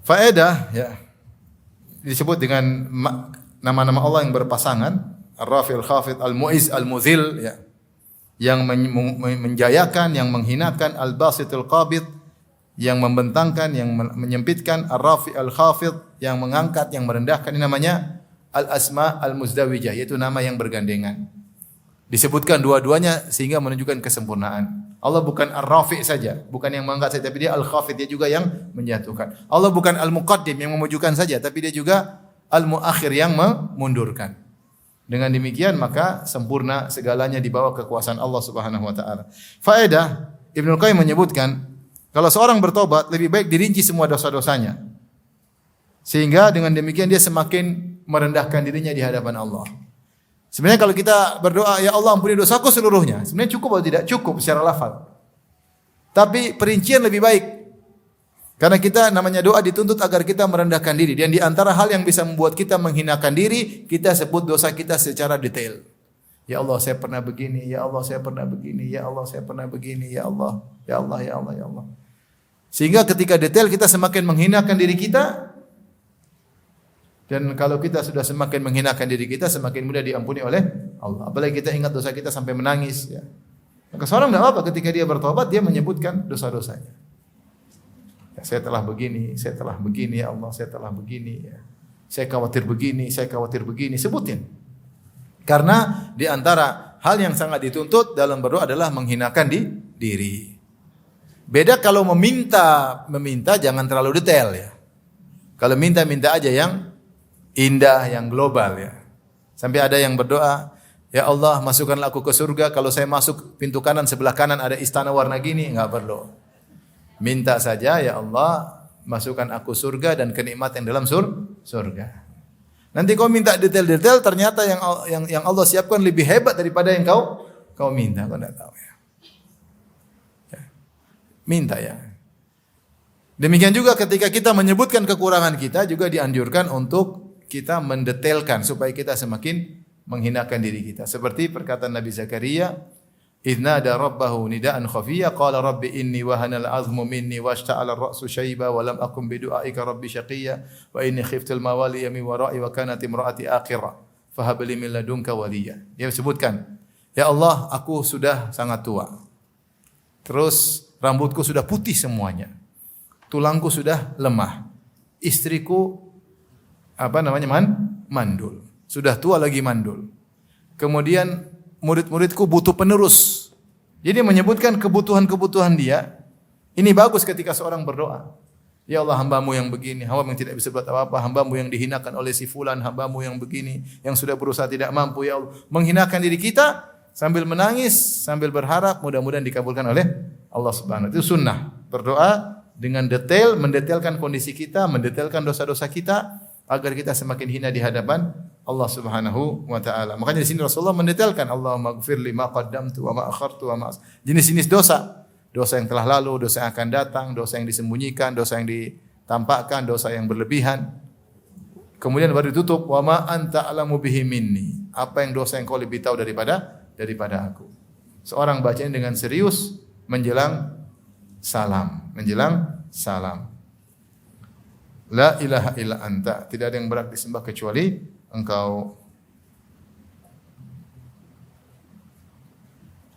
Faedah, ya, disebut dengan nama-nama Allah yang berpasangan, Ar-Rafi, Al-Khafid, Al-Mu'iz, Al-Muzil, ya, yang menjayakan, yang menghinakan, Al-Basit, Al-Qabid, yang membentangkan, yang menyempitkan, Ar-Rafi, Al-Khafid, yang mengangkat, yang merendahkan. Ini namanya Al-Asma Al-Muzdawijah, yaitu nama yang bergandengan. Disebutkan dua-duanya sehingga menunjukkan kesempurnaan. Allah bukan Ar-Rafi' saja, bukan yang mengangkat saja, tapi dia Al-Khafid, dia juga yang menjatuhkan. Allah bukan Al-Muqaddim yang memajukan saja, tapi dia juga Al-Muakhir yang memundurkan. Dengan demikian maka sempurna segalanya di bawah kekuasaan Allah Subhanahu wa taala. Faedah, Ibnu Qayyim menyebutkan, kalau seorang bertobat lebih baik dirinci semua dosa-dosanya. Sehingga dengan demikian dia semakin merendahkan dirinya di hadapan Allah. Sebenarnya kalau kita berdoa, ya Allah ampuni dosaku seluruhnya, sebenarnya cukup atau tidak? Cukup secara lafal. Tapi perincian lebih baik. Karena kita namanya doa dituntut agar kita merendahkan diri. Dan di antara hal yang bisa membuat kita menghinakan diri, kita sebut dosa kita secara detail. Ya Allah saya pernah begini, ya Allah saya pernah begini, ya Allah saya pernah begini, ya Allah, ya Allah, ya Allah, ya Allah. Sehingga ketika detail kita semakin menghinakan diri kita, dan kalau kita sudah semakin menghinakan diri kita, semakin mudah diampuni oleh Allah. Apalagi kita ingat dosa kita sampai menangis. Ya. Maka seorang tidak apa ketika dia bertobat, dia menyebutkan dosa-dosanya. Ya, saya telah begini, ya Allah, saya telah begini. Ya. Saya khawatir begini, saya khawatir begini. Sebutin. Karena di antara hal yang sangat dituntut dalam berdoa adalah menghinakan diri. Beda kalau meminta jangan terlalu detail ya. Kalau minta aja yang indah, yang global ya. Sampai ada yang berdoa, ya Allah masukkanlah aku ke surga. Kalau saya masuk pintu kanan, sebelah kanan ada istana warna gini, enggak perlu. Minta saja, ya Allah masukkan aku surga dan kenikmatan dalam surga. Nanti kau minta detail-detail, ternyata yang Allah siapkan lebih hebat daripada yang kau minta. Kau tidak tahu ya. Minta ya. Demikian juga ketika kita menyebutkan kekurangan kita, juga dianjurkan untuk kita mendetailkan supaya kita semakin menghinakan diri kita. Seperti perkataan Nabi Zakaria, "Idna da rabbahu nidaan khafiyya qala rabbi inni wahanal azmu minni washta'ala ar-ra'su shayba wa lam akum bi du'aika rabbi shaqiyya wa inni khiftul mawaliya min wara'i wa kanat imra'ati aqira fahab li min ladunka waliya." Dia sebutkan, "Ya Allah, aku sudah sangat tua. Terus rambutku sudah putih semuanya. Tulangku sudah lemah. Istriku mandul. Sudah tua lagi mandul. Kemudian murid-muridku butuh penerus." Jadi menyebutkan kebutuhan-kebutuhan dia. Ini bagus ketika seorang berdoa. Ya Allah, hambamu yang begini, hambamu yang tidak bisa buat apa-apa, hambamu yang dihinakan oleh si fulan, hambamu yang begini, yang sudah berusaha tidak mampu, ya Allah. Menghinakan diri kita sambil menangis, sambil berharap mudah-mudahan dikabulkan oleh Allah Subhanahu wa taala. Itu sunnah. Berdoa dengan detail, mendetailkan kondisi kita, mendetailkan dosa-dosa kita agar kita semakin hina di hadapan Allah Subhanahu wa taala. Makanya di sini Rasulullah mendetailkan, Allahumma ighfir li ma qaddamtu wa ma akhartu wa ma jenis-jenis dosa. Dosa yang telah lalu, dosa yang akan datang, dosa yang disembunyikan, dosa yang ditampakkan, dosa yang berlebihan. Kemudian baru ditutup, wa ma anta alamu bihi minni. Apa yang dosa yang kau lebih tahu daripada aku. Seorang bacanya dengan serius menjelang salam. La ilaha illa anta. Tidak ada yang berhak disembah kecuali Engkau.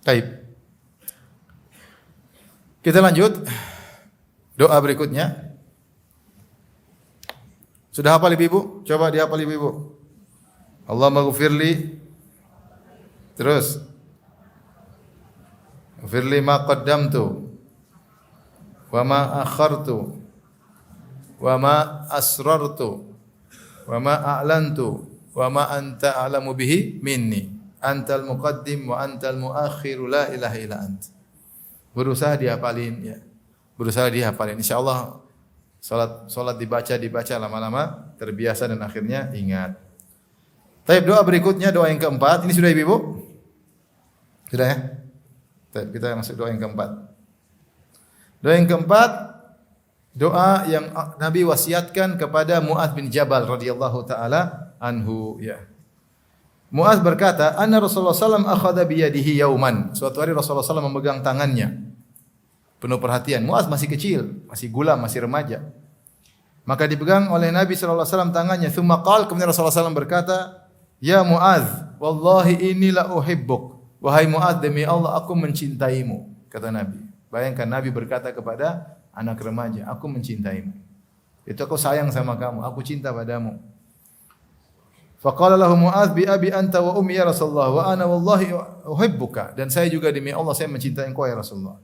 Baik. Kita lanjut. Doa berikutnya. Sudah hafal Ibu? Coba dihafal Ibu. Allahumma ghfirli. Terus. Ghfirli ma qaddamtu wa ma akhartu wa ma asrartu wa ma a'lantu wa ma anta a'lamu bihi minni antal muqaddim wa antal muakhir la ilaha illa ant. Berusaha dihafalin ya. Insyaallah salat dibaca lama-lama terbiasa dan akhirnya ingat. Baik, doa berikutnya, doa yang keempat. Ini sudah Ibu? Sudah ya? Baik, kita masuk doa yang keempat. Doa yang keempat, doa yang Nabi wasiatkan kepada Mu'adz bin Jabal radhiyallahu taala anhu ya. Mu'adz berkata, "Anna Rasulullah sallallahu alaihi wasallam akhadha bi yadihi yauman." Suatu hari Rasulullah sallallahu memegang tangannya. Penuh perhatian. Mu'adz masih kecil, masih gulam, masih remaja. Maka dipegang oleh Nabi sallallahu alaihi wasallam tangannya. Tsumma qala, kemudian Rasulullah sallallahu berkata, "Ya Mu'adz, wallahi inni la uhibbuk." Wahai Mu'adz, demi Allah aku mencintaimu, kata Nabi. Bayangkan Nabi berkata kepada anak remaja, aku mencintaimu. Itu aku sayang sama kamu, aku cinta padamu. Faqala lahu Mu'adz bi abi anta wa ummi ya Rasulullah wa ana wallahi uhibbuka. Dan saya juga demi Allah saya mencintai engkau ya Rasulullah.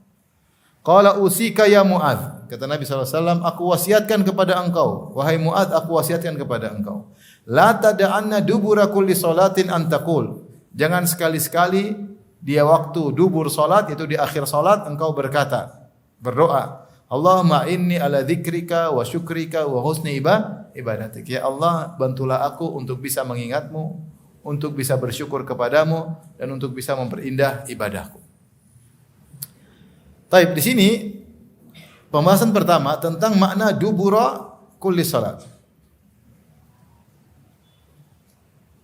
Qala usika ya Mu'adz. Kata Nabi SAW, aku wasiatkan kepada engkau. Wahai Mu'adz, aku wasiatkan kepada engkau. La tada'anna dubura kulli salatin an taqul. Jangan sekali-sekali dia waktu dubur salat, itu di akhir salat engkau berdoa, Allahumma inni ala dzikrika wa syukrika wa husni ibadatik. Ya Allah, bantulah aku untuk bisa mengingatmu, untuk bisa bersyukur kepadamu, dan untuk bisa memperindah ibadahku. Baik, di sini pembahasan pertama tentang makna dubura kulli salat.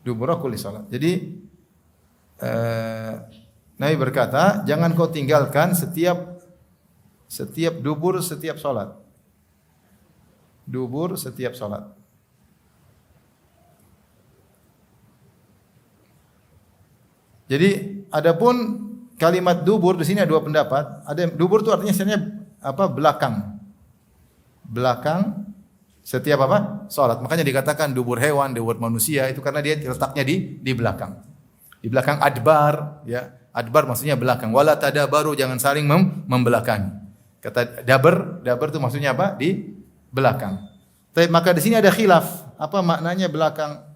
Dubura kulli salat. Jadi Nabi berkata, jangan kau tinggalkan setiap dubur setiap salat. Dubur setiap salat. Jadi adapun kalimat dubur di sini ada dua pendapat. Ada dubur itu artinya sebenarnya apa? Belakang. Belakang setiap apa? Salat. Makanya dikatakan dubur hewan, dubur manusia itu karena dia letaknya di belakang. Di belakang adbar, ya. Adbar maksudnya belakang. Wala tadabaru, jangan saling membelakangi. Kata dabar itu maksudnya apa? Di belakang. Tapi maka di sini ada khilaf. Apa maknanya belakang?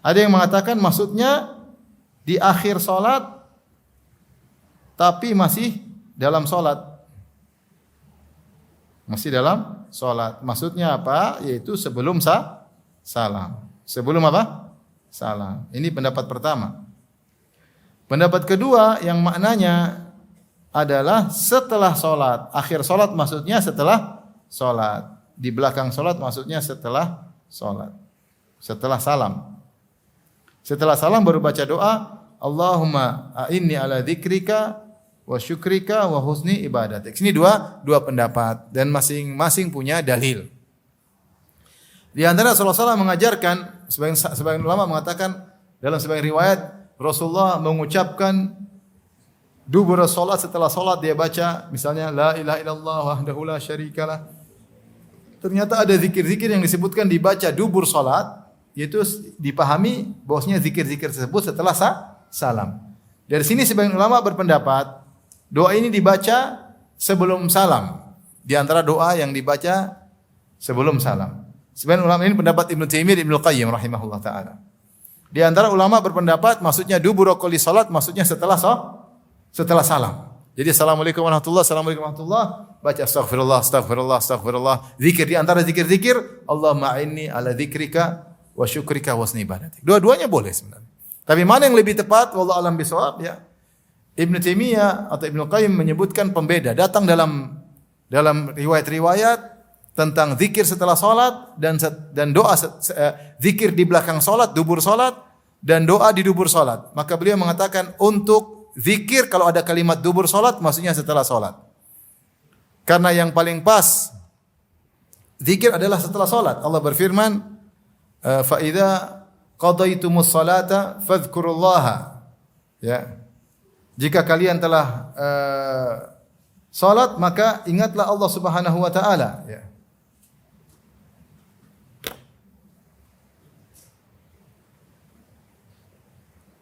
Ada yang mengatakan maksudnya di akhir salat tapi masih dalam salat. Masih dalam salat. Maksudnya apa? Yaitu sebelum salam. Sebelum apa? Salam. Ini pendapat pertama. Pendapat kedua yang maknanya adalah setelah salat. Akhir salat maksudnya setelah salat. Di belakang salat maksudnya setelah salat. Setelah salam. Setelah salam baru baca doa, Allahumma a'inni ala dzikrika wa syukrika wa husni ibadatik. Ini dua pendapat dan masing-masing punya dalil. Di antara Rasulullah SAW mengajarkan, sebagian ulama mengatakan dalam sebagian riwayat Rasulullah mengucapkan dubur salat, setelah salat dia baca misalnya la ilaha illallah wahdahu la syarikalah. Ternyata ada zikir-zikir yang disebutkan dibaca dubur salat, yaitu dipahami bahwasanya zikir-zikir tersebut setelah salam. Dari sini sebagian ulama berpendapat doa ini dibaca sebelum salam. Di antara doa yang dibaca sebelum salam. Sebagian ulama ini pendapat Ibnu Taimiyah, Ibnu Qayyim rahimahullah taala. Di antara ulama berpendapat maksudnya dubur kulli salat maksudnya setelah salam. Jadi assalamualaikum warahmatullahi wabarakatuh, baca astagfirullah. Zikir di antara zikir-zikir Allahumma a'inni ala dzikrika wa syukrika wa husni ibadatik. Dua-duanya boleh sebenarnya. Tapi mana yang lebih tepat? Wallahu alam bisawab, ya. Ibnu Taimiyah atau Ibnu Qayyim menyebutkan pembeda datang dalam riwayat-riwayat tentang zikir setelah salat dan doa zikir di belakang salat, dubur salat dan doa di dubur salat. Maka beliau mengatakan untuk zikir kalau ada kalimat dubur salat maksudnya setelah salat. Karena yang paling pas zikir adalah setelah salat. Allah berfirman fa idza qadaitumus salata fadhkurullaha, ya, jika kalian telah salat maka ingatlah Allah Subhanahu wa taala, ya.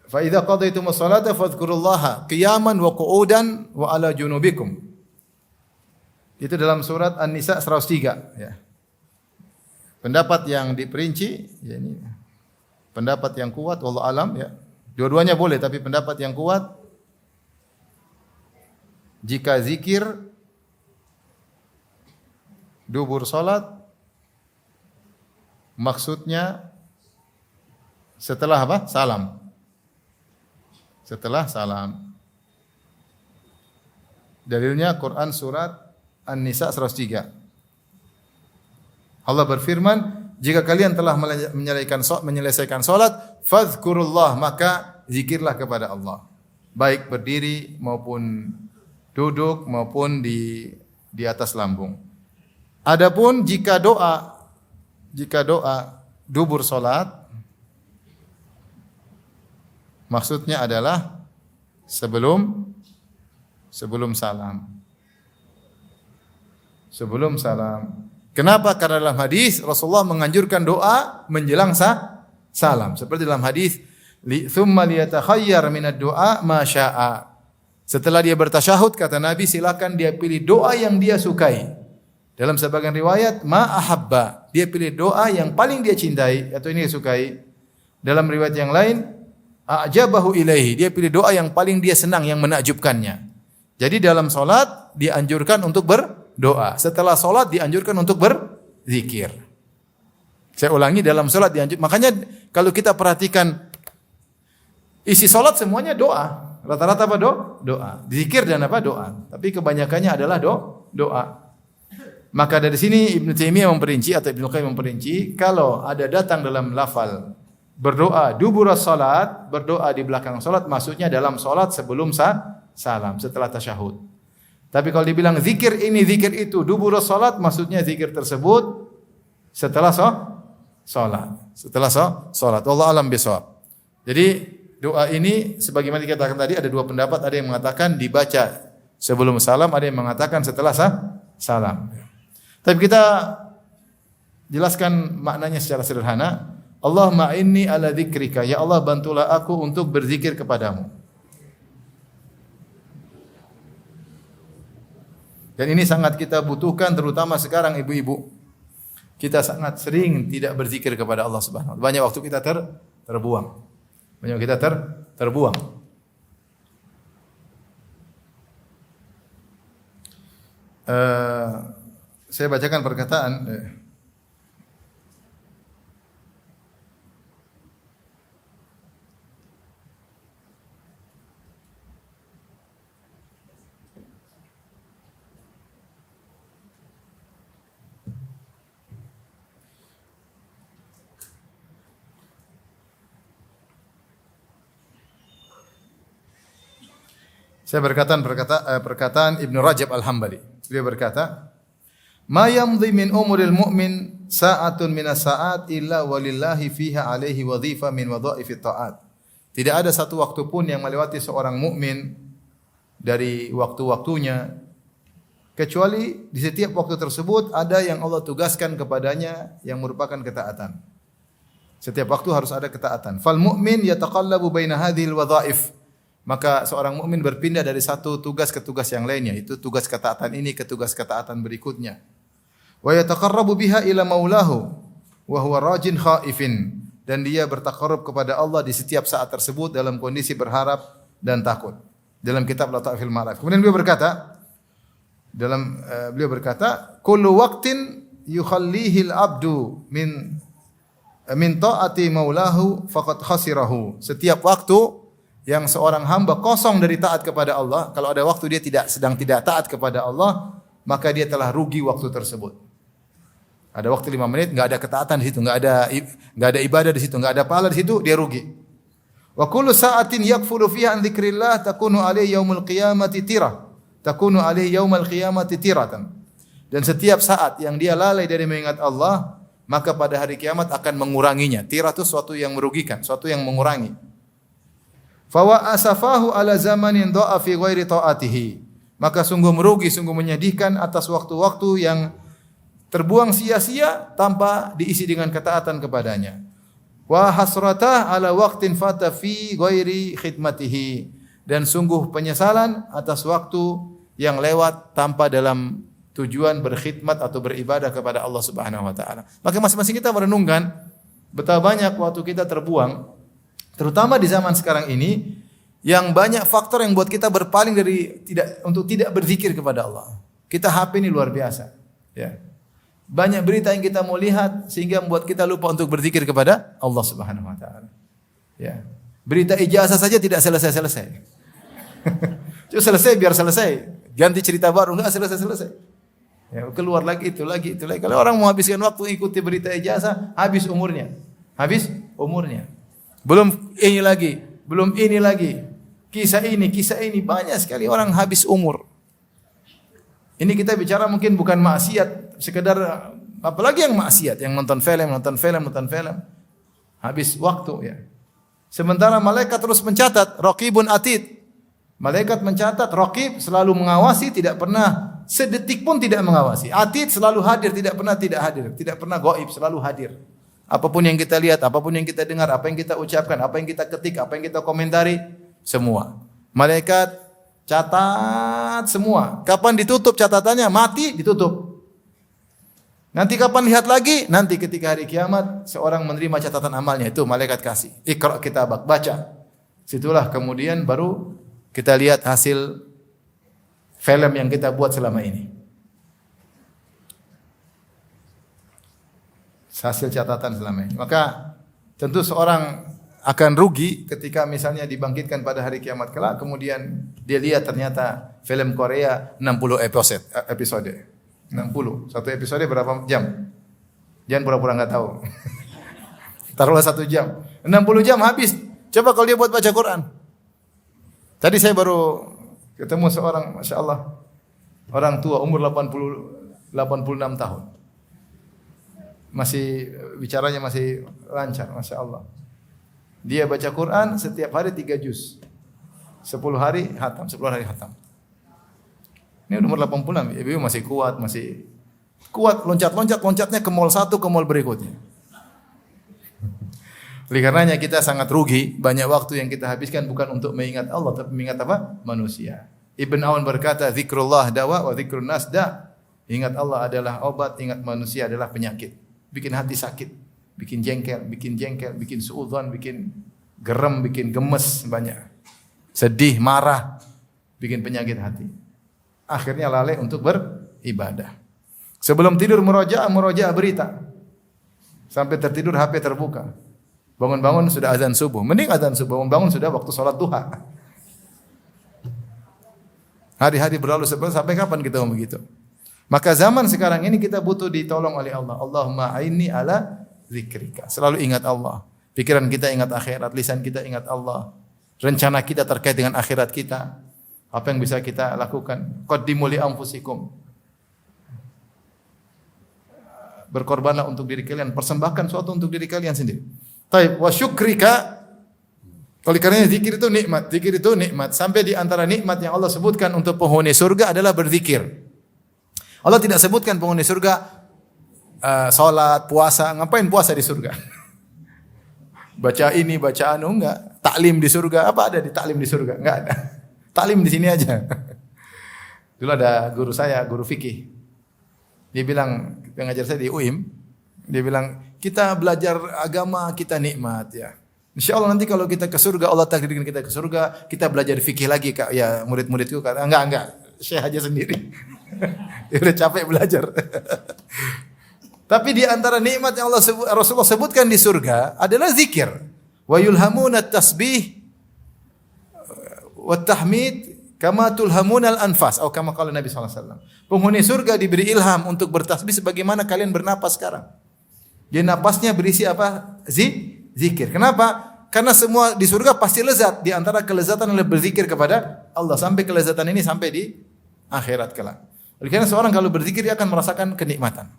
Fa idza qadaitumus salata fadhkurullaha qiyaman wa qu'udan wa ala junubikum. Itu dalam surat An-Nisa 103, ya. Pendapat yang diperinci, ya ini pendapat yang kuat, wallahu alam, ya. Dua-duanya boleh, tapi pendapat yang kuat jika zikir dubur salat maksudnya setelah apa? Salam. Setelah salam. Dalilnya Quran surat An-Nisa 103. Allah berfirman, jika kalian telah menyelesaikan salat, fadhkurullah, maka zikirlah kepada Allah. Baik berdiri maupun duduk maupun di atas lambung. Adapun jika doa dubur salat maksudnya adalah sebelum salam. Sebelum salam. Kenapa? Karena dalam hadis Rasulullah menganjurkan doa menjelang salam. Seperti dalam hadis, "Tsumma liyatakhayyar minad du'a ma syaa." Setelah dia bertasyahud, kata Nabi, silakan dia pilih doa yang dia sukai. Dalam sebagian riwayat, ma ahabba. Dia pilih doa yang paling dia cintai atau ini dia sukai. Dalam riwayat yang lain, a'jabahu ilaihi. Dia pilih doa yang paling dia senang, yang menakjubkannya. Jadi dalam salat dianjurkan untuk berdoa. Setelah salat dianjurkan untuk berzikir. Saya ulangi, dalam salat dianjurkan. Makanya kalau kita perhatikan isi salat semuanya doa. Rata-rata apa? Doa. Zikir dan apa? Doa. Tapi kebanyakannya adalah doa. Maka dari sini Ibnu Taimiyah memperinci atau Ibnu Qayyim memperinci, kalau ada datang dalam lafal berdoa dubura salat, berdoa di belakang salat, maksudnya dalam salat sebelum salam, setelah tasyahud. Tapi kalau dibilang zikir ini, zikir itu, dubura salat, maksudnya zikir tersebut setelah salat. Setelah salat. Wallahu alam bisawab. Jadi doa ini sebagaimana dikatakan tadi ada dua pendapat, ada yang mengatakan dibaca sebelum salam, ada yang mengatakan setelah salam. Tapi kita jelaskan maknanya secara sederhana. Allahumma inni ala dzikrika, ya Allah bantulah aku untuk berzikir kepadamu. Dan ini sangat kita butuhkan terutama sekarang ibu-ibu. Kita sangat sering tidak berzikir kepada Allah Subhanahu wa taala. Banyak waktu kita terbuang. Banyak kita terbuang. Saya bacakan perkataan saya perkataan Ibnu Rajab Al-Hambali. Dia berkata, "Ma yamdhi min umuril mu'min sa'atun minas sa'at illa walillahi fiha alaihi wadhifa min wadhaifit ta'at." Tidak ada satu waktu pun yang melewati seorang mukmin dari waktu-waktunya kecuali di setiap waktu tersebut ada yang Allah tugaskan kepadanya yang merupakan ketaatan. Setiap waktu harus ada ketaatan. Fal mu'min yataqallabu baina hadhil wadhaif. Maka seorang mukmin berpindah dari satu tugas ke tugas yang lainnya, itu tugas ketaatan ini ke tugas ketaatan berikutnya. Wa yataqarrabu biha ila maulahu wa huwa rajin khaifin, dan dia bertakarrub kepada Allah di setiap saat tersebut dalam kondisi berharap dan takut. Dalam kitab Lataifil Ma'arif. Kemudian beliau berkata, kullu waqtin yukhallihi al-'abdu min ta'ati maulahu faqad khasirahu. Setiap waktu yang seorang hamba kosong dari taat kepada Allah, kalau ada waktu dia sedang tidak taat kepada Allah, maka dia telah rugi waktu tersebut. Ada waktu 5 menit, enggak ada ketaatan di situ, enggak ada ibadah di situ, enggak ada pahala di situ, dia rugi. Wa kullu sa'atin yakfulu fiha an dzikrillah takunu alaihi yaumul qiyamati tirah. Takunu alaihi yaumul qiyamati tiratan. Dan setiap saat yang dia lalai dari mengingat Allah, maka pada hari kiamat akan menguranginya. Tirah itu suatu yang merugikan, suatu yang mengurangi. Fawa asafahu ala zamanin doa fi ghairi taatihi. Maka sungguh merugi, sungguh menyedihkan atas waktu-waktu yang terbuang sia-sia tanpa diisi dengan ketaatan kepadanya. Wa hasratah ala waqtin fata fi ghairi khidmatihi. Dan sungguh penyesalan atas waktu yang lewat tanpa dalam tujuan berkhidmat atau beribadah kepada Allah Subhanahu wa taala. Maka masing-masing kita merenungkan betapa banyak waktu kita terbuang, terutama di zaman sekarang ini, yang banyak faktor yang buat kita berpaling dari untuk tidak berzikir kepada Allah. Kita HP ini luar biasa, ya. Banyak berita yang kita mau lihat sehingga membuat kita lupa untuk berzikir kepada Allah Subhanahu wa taala. Ya. Berita ijazah saja tidak selesai-selesai. Cuma selesai biar selesai. Ganti cerita baru enggak selesai-selesai. Ya, keluar lagi itu lagi. Kalau orang mau habiskan waktu ikuti berita ijazah, habis umurnya. Belum ini lagi. Kisah ini banyak sekali orang habis umur. Ini kita bicara mungkin bukan maksiat, sekedar apalagi yang maksiat, yang nonton film. Habis waktu ya. Sementara malaikat terus mencatat, raqibun atid. Malaikat mencatat, raqib selalu mengawasi, tidak pernah sedetik pun tidak mengawasi. Atid selalu hadir, tidak pernah tidak hadir, tidak pernah gaib, selalu hadir. Apapun yang kita lihat, apapun yang kita dengar, apa yang kita ucapkan, apa yang kita ketik, apa yang kita komentari, semua. Malaikat catat semua. Kapan ditutup catatannya? Mati ditutup. Nanti kapan lihat lagi? Nanti ketika hari kiamat seorang menerima catatan amalnya, itu malaikat kasih. Iqra kitabak, baca. Situlah kemudian baru kita lihat hasil film yang kita buat selama ini. Hasil catatan selama ini. Maka tentu seorang akan rugi ketika misalnya dibangkitkan pada hari kiamat kelak, kemudian dia lihat ternyata film Korea 60 episode. 60. Satu episode berapa jam? Jangan pura-pura enggak tahu. Taruhlah 1 jam. 60 jam habis. Coba kalau dia buat baca Quran. Tadi saya baru ketemu seorang, Masya Allah, orang tua umur 86 tahun. Masih bicaranya masih lancar, Masya Allah. Dia baca Quran setiap hari 3 juz. 10 hari hatam, 10 hari hatam. Ini umur 86, ibu masih kuat, loncatnya ke mall satu, ke mall berikutnya. Oleh karenanya kita sangat rugi, banyak waktu yang kita habiskan bukan untuk mengingat Allah, tapi mengingat apa? Manusia. Ibn Awan berkata, zikrullah dawa wa zikrun nas da. Ingat Allah adalah obat, ingat manusia adalah penyakit. Bikin hati sakit, bikin jengkel, bikin suudzon, bikin gerem, bikin gemes banyak. Sedih, marah, bikin penyakit hati. Akhirnya lalai untuk beribadah. Sebelum tidur murojaah berita. Sampai tertidur HP terbuka. Bangun-bangun sudah azan subuh. Mending azan subuh, bangun sudah waktu sholat duha. Hari-hari berlalu sampai kapan kita mau begitu? Maka zaman sekarang ini kita butuh ditolong oleh Allah. Allahumma aini ala zikrika. Selalu ingat Allah. Pikiran kita ingat akhirat, lisan kita ingat Allah. Rencana kita terkait dengan akhirat kita. Apa yang bisa kita lakukan? Qaddimu li anfusikum. Berkorbanlah untuk diri kalian, persembahkan sesuatu untuk diri kalian sendiri. Taib wa syukrika. Oleh karena zikir itu nikmat, sampai di antara nikmat yang Allah sebutkan untuk penghuni surga adalah berzikir. Allah tidak sebutkan penghuni surga salat, puasa, ngapain puasa di surga? Baca ini, baca anu enggak. Taklim di surga, apa ada di taklim di surga? Enggak ada. Taklim di sini aja. Dulu ada guru saya, guru fikih. Dia bilang, pengajar saya di UIM, dia bilang, kita belajar agama, kita nikmat ya. Insya Allah nanti kalau kita ke surga, Allah takdirkan kita ke surga, kita belajar fikih lagi Kak. Ya murid-muridku kata, enggak. Syekh aja sendiri. Dia udah capek belajar. Tapi di antara nikmat yang Rasulullah sebutkan di surga adalah zikir. Wa yulhamuna tasbih wa tahmid kama tulhamuna al-anfas atau kama qala Nabi sallallahu alaihi wasallam. Penghuni surga diberi ilham untuk bertasbih sebagaimana kalian bernapas sekarang. Dia napasnya berisi apa? Zikir. Kenapa? Karena semua di surga pasti lezat. Di antara kelezatan adalah berzikir kepada Allah. Sampai kelezatan ini sampai di akhirat kelak. Oleh karena seorang kalau berzikir dia akan merasakan kenikmatan.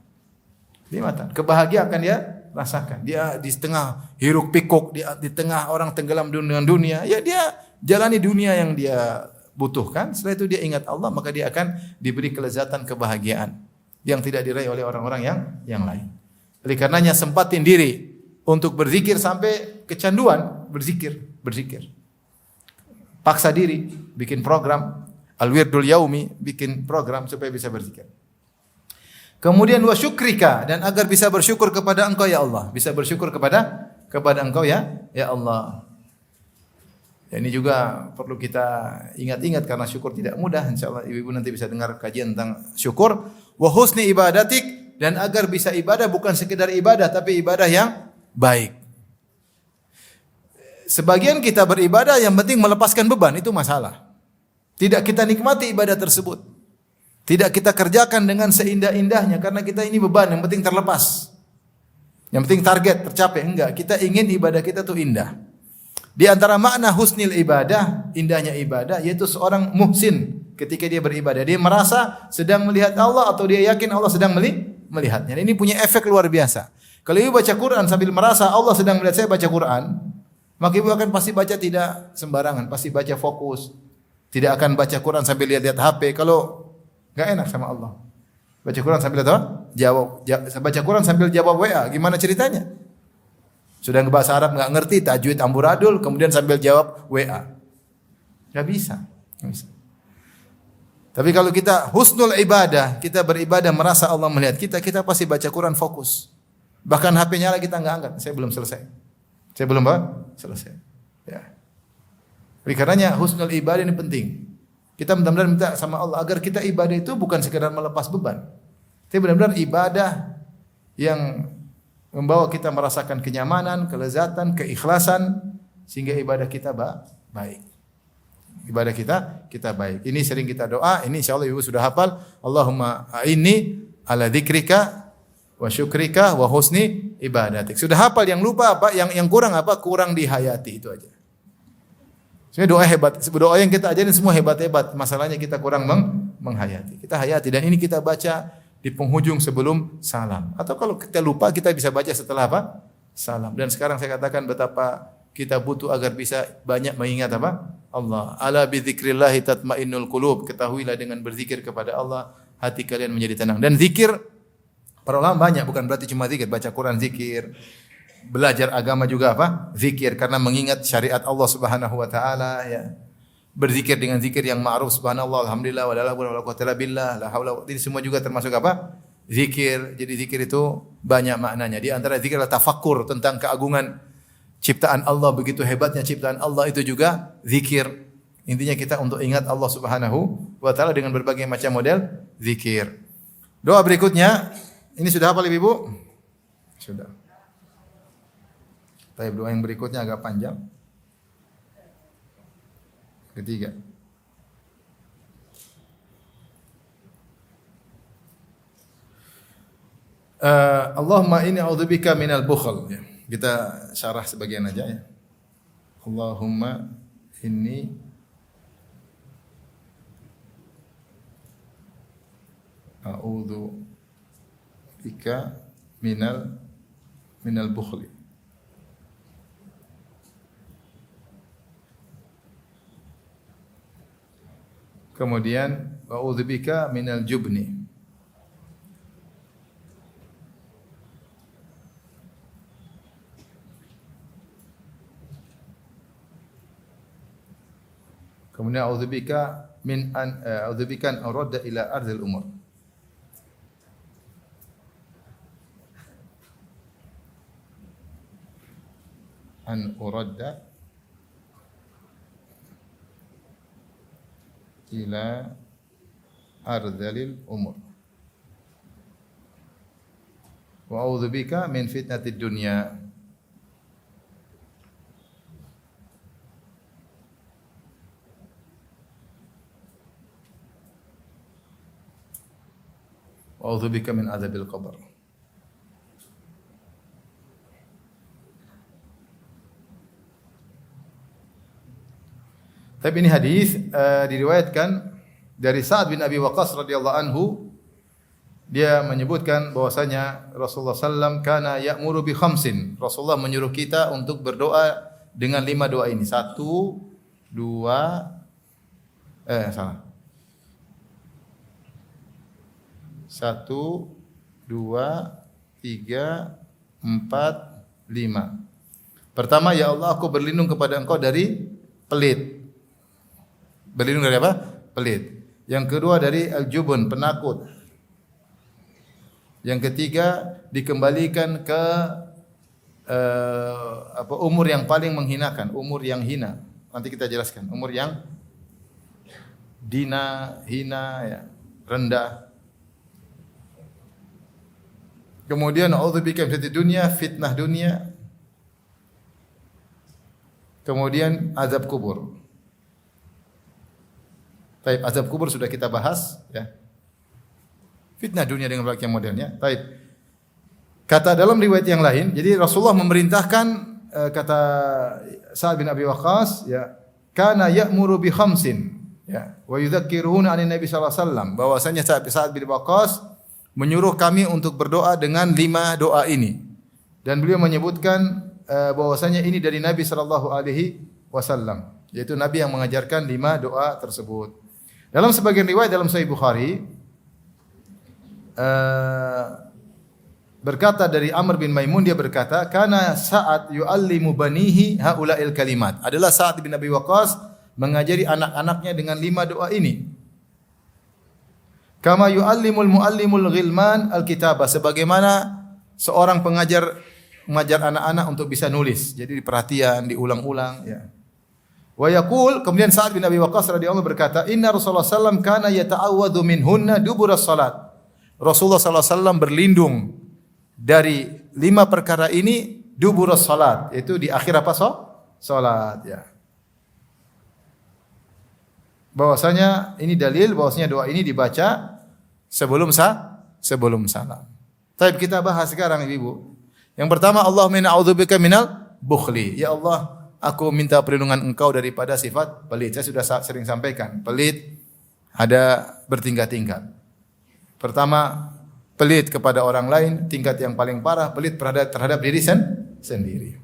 Kebahagiaan akan dia rasakan. Dia di tengah hiruk pikuk, di tengah orang tenggelam dengan dunia, ya dia jalani dunia yang dia butuhkan. Setelah itu dia ingat Allah, maka dia akan diberi kelezatan kebahagiaan yang tidak diraih oleh orang-orang yang lain. Oleh karenanya sempatin diri untuk berzikir sampai kecanduan berzikir. Paksa diri, bikin program Al-Wirdul Yaumi, bikin program supaya bisa berzikir. Kemudian wa syukrika, dan agar bisa bersyukur kepada Engkau ya Allah, bisa bersyukur kepada Engkau ya Allah. Ya, ini juga perlu kita ingat-ingat karena syukur tidak mudah. Insyaallah ibu-ibu nanti bisa dengar kajian tentang syukur. Wa husni ibadatik, dan agar bisa ibadah bukan sekedar ibadah tapi ibadah yang baik. Sebagian kita beribadah yang penting melepaskan beban, itu masalah. Tidak kita nikmati ibadah tersebut. Tidak kita kerjakan dengan seindah-indahnya karena kita ini beban, yang penting terlepas. Yang penting target tercapai, enggak. Kita ingin ibadah kita itu indah. Di antara makna husnil ibadah, indahnya ibadah, yaitu seorang muhsin ketika dia beribadah. Dia merasa sedang melihat Allah atau dia yakin Allah sedang melihatnya. Ini punya efek luar biasa. Kalau ibu baca Quran sambil merasa Allah sedang melihat saya baca Quran, maka ibu akan pasti baca tidak sembarangan, pasti baca fokus. Tidak akan baca Quran sambil lihat-lihat HP. Kalau enggak enak sama Allah. Baca Quran sambil apa? Baca Quran sambil jawab WA. Gimana ceritanya? Sudah bahasa Arab enggak ngerti, tajwid amburadul, kemudian sambil jawab WA. Enggak bisa. Tapi kalau kita husnul ibadah, kita beribadah merasa Allah melihat kita, kita pasti baca Quran fokus. Bahkan HP nyala kita enggak angkat. Saya belum selesai. Selesai. Ya. Oleh karenanya husnul ibadah ini penting. Kita benar-benar minta sama Allah agar kita ibadah itu bukan sekedar melepas beban. Tapi benar-benar ibadah yang membawa kita merasakan kenyamanan, kelezatan, keikhlasan sehingga ibadah kita baik. Ibadah kita baik. Ini sering kita doa, ini insyaallah ibu sudah hafal. Allahumma a'inni ala dzikrika wa syukrika wa husni ibadatik. Sudah hafal, yang lupa apa? Yang kurang apa? Kurang dihayati, itu aja. Sebenarnya doa hebat, doa yang kita ajarin semua hebat-hebat. Masalahnya kita kurang menghayati. Kita hayati, dan ini kita baca di penghujung sebelum salam. Atau kalau kita lupa, kita bisa baca setelah apa? Salam. Dan sekarang saya katakan betapa kita butuh agar bisa banyak mengingat apa? Allah. Ala bi dzikrillah tatmainnul qulub. Ketahuilah dengan berzikir kepada Allah hati kalian menjadi tenang. Dan zikir para ulama banyak, bukan berarti cuma zikir, baca Quran zikir, belajar agama juga apa? Zikir, karena mengingat syariat Allah Subhanahu wa taala, ya. Berzikir dengan zikir yang ma'ruf, subhanallah, alhamdulillah, wa la haula wala quwwata illa billah, la haula. Ini semua juga termasuk apa? Zikir. Jadi zikir itu banyak maknanya. Di antara zikir adalah tafakkur tentang keagungan ciptaan Allah, begitu hebatnya ciptaan Allah, itu juga zikir. Intinya kita untuk ingat Allah Subhanahu wa taala dengan berbagai macam model zikir. Doa berikutnya, ini sudah hafal Ibu? Sudah. Tapi doa yang berikutnya agak panjang. Ketiga. Allahumma inni a'udzubika minal bukhl. Ya. Kita syarah sebagian aja ya. Allahumma inni a'udzubika minal bukhli. Kemudian a'udzubika minal jubni. Kemudian a'udzubika a'udzubika an urada ila ardhil umur. An urada ila ardhil umur. Wa a'udzubika min fitnatid dunya. Wa a'udzubika min adzabil qabr. Tapi ini hadis diriwayatkan dari Sa'ad bin Abi Waqqas radhiyallahu anhu. Dia menyebutkan bahwasanya Rasulullah sallam kana ya'muru bi khamsin. Rasulullah menyuruh kita untuk berdoa dengan 5 doa ini. 1 2 salah. 1 2 3 4 5. Pertama, ya Allah, aku berlindung kepada Engkau dari pelit. Berlindung dari apa? Pelit. Yang kedua dari al-jubun, penakut. Yang ketiga dikembalikan ke umur yang paling menghinakan, umur yang hina. Nanti kita jelaskan, umur yang hina ya, rendah. Kemudian a'udzubika min fitnatid dunya, fitnah dunia. Kemudian azab kubur. Taib, azab kubur sudah kita bahas ya. Fitnah dunia dengan berbagai modelnya. Taib. Kata dalam riwayat yang lain, jadi Rasulullah memerintahkan kata Sa'ad bin Abi Waqqas ya, kana ya'muru bi khamsin ya, wa yudzakkiruna 'anin Nabi sallallahu alaihi wasallam, bahwasanya Sa'ad bin Abi Waqqas menyuruh kami untuk berdoa dengan 5 doa ini. Dan beliau menyebutkan bahwasanya ini dari Nabi sallallahu alaihi wasallam, yaitu Nabi yang mengajarkan 5 doa tersebut. Dalam sebagian riwayat dalam Sahih Bukhari berkata dari Amr bin Maimun, dia berkata, kana Sa'ad yu'allimu banihi haula'il kalimat. Adalah Sa'ad bin Abi Waqqas mengajari anak-anaknya dengan 5 doa ini. Kama yu'allimul muallimul ghilman al-kitabah, sebagaimana seorang pengajar mengajar anak-anak untuk bisa nulis. Jadi perhatian, diulang-ulang ya. Wa yaqul, kemudian Sa'ad bin Abi Waqqas radhiyallahu berkata, inna Rasulullah sallallahu kana yata'awwadhu minhunna duburas salat. Rasulullah sallallahu alaihi wasallam berlindung dari 5 perkara ini duburas salat, yaitu di akhir apa? Salat ya. Bahwasanya ini dalil bahwasanya doa ini dibaca sebelum salam. Taib kita bahas sekarang Ibu. Yang pertama, Allahumma inna a'udzubika minal bukhli. Ya Allah, aku minta perlindungan Engkau daripada sifat pelit. Saya sudah sering sampaikan, pelit ada bertingkat-tingkat. Pertama, pelit kepada orang lain, tingkat yang paling parah, pelit terhadap diri sendiri.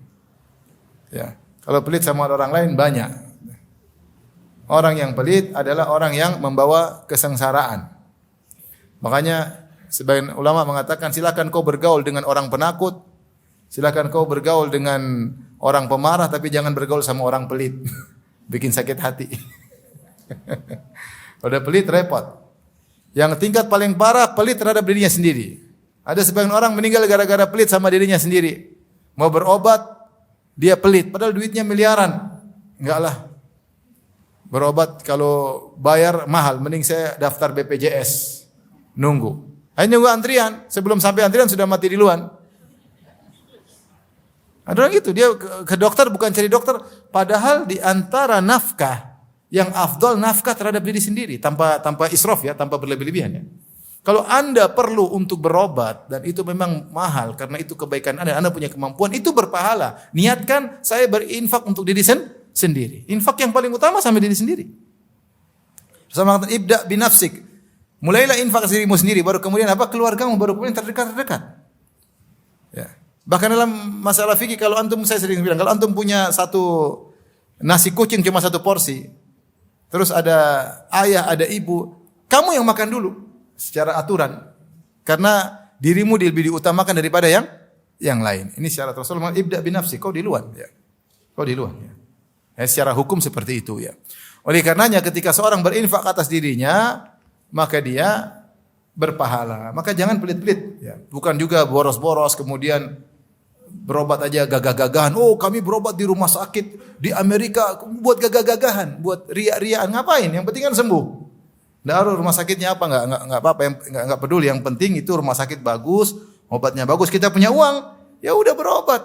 Ya. Kalau pelit sama orang lain banyak. Orang yang pelit adalah orang yang membawa kesengsaraan. Makanya sebagian ulama mengatakan silakan kau bergaul dengan orang penakut, silakan kau bergaul dengan orang pemarah, tapi jangan bergaul sama orang pelit. Bikin sakit hati. Kalau udah pelit repot. Yang tingkat paling parah pelit terhadap dirinya sendiri. Ada sebagian orang meninggal gara-gara pelit sama dirinya sendiri. Mau berobat, dia pelit, padahal duitnya miliaran. Enggak lah. Berobat kalau bayar mahal, mending saya daftar BPJS. Nunggu. Hanya nunggu antrian, sebelum sampai antrian sudah mati duluan. Ada orang gitu, dia ke dokter bukan cari dokter, padahal di antara nafkah yang afdal nafkah terhadap diri sendiri tanpa israf ya, tanpa berlebih-lebihan ya. Kalau Anda perlu untuk berobat dan itu memang mahal karena itu kebaikan Anda punya kemampuan, itu berpahala. Niatkan saya berinfak untuk diri sendiri. Infak yang paling utama sama diri sendiri. Sama kata ibda binafsik. Mulailah infak dirimu sendiri, baru kemudian apa? Keluargamu, baru kemudian terdekat. Ya. Bahkan dalam masalah fikih, kalau antum, saya sering bilang, kalau antum punya satu nasi kucing cuma satu porsi, terus ada ayah, ada ibu, kamu yang makan dulu secara aturan, karena dirimu lebih diutamakan daripada yang lain. Ini syarat Rasulullah, ibda binafsi, kau duluan, ya. Kau duluan, ya. Secara hukum seperti itu, ya. Oleh karenanya, ketika seorang berinfak atas dirinya, maka dia berpahala. Maka jangan pelit-pelit, ya. Bukan juga boros-boros kemudian berobat aja gagah-gagahan. Oh, kami berobat di rumah sakit di Amerika, buat gagah-gagahan, buat ria-riaan. Ngapain? Yang penting kan sembuh. Nggak harus rumah sakitnya apa, enggak apa-apa, enggak peduli. Yang penting itu rumah sakit bagus, obatnya bagus, kita punya uang, ya udah berobat.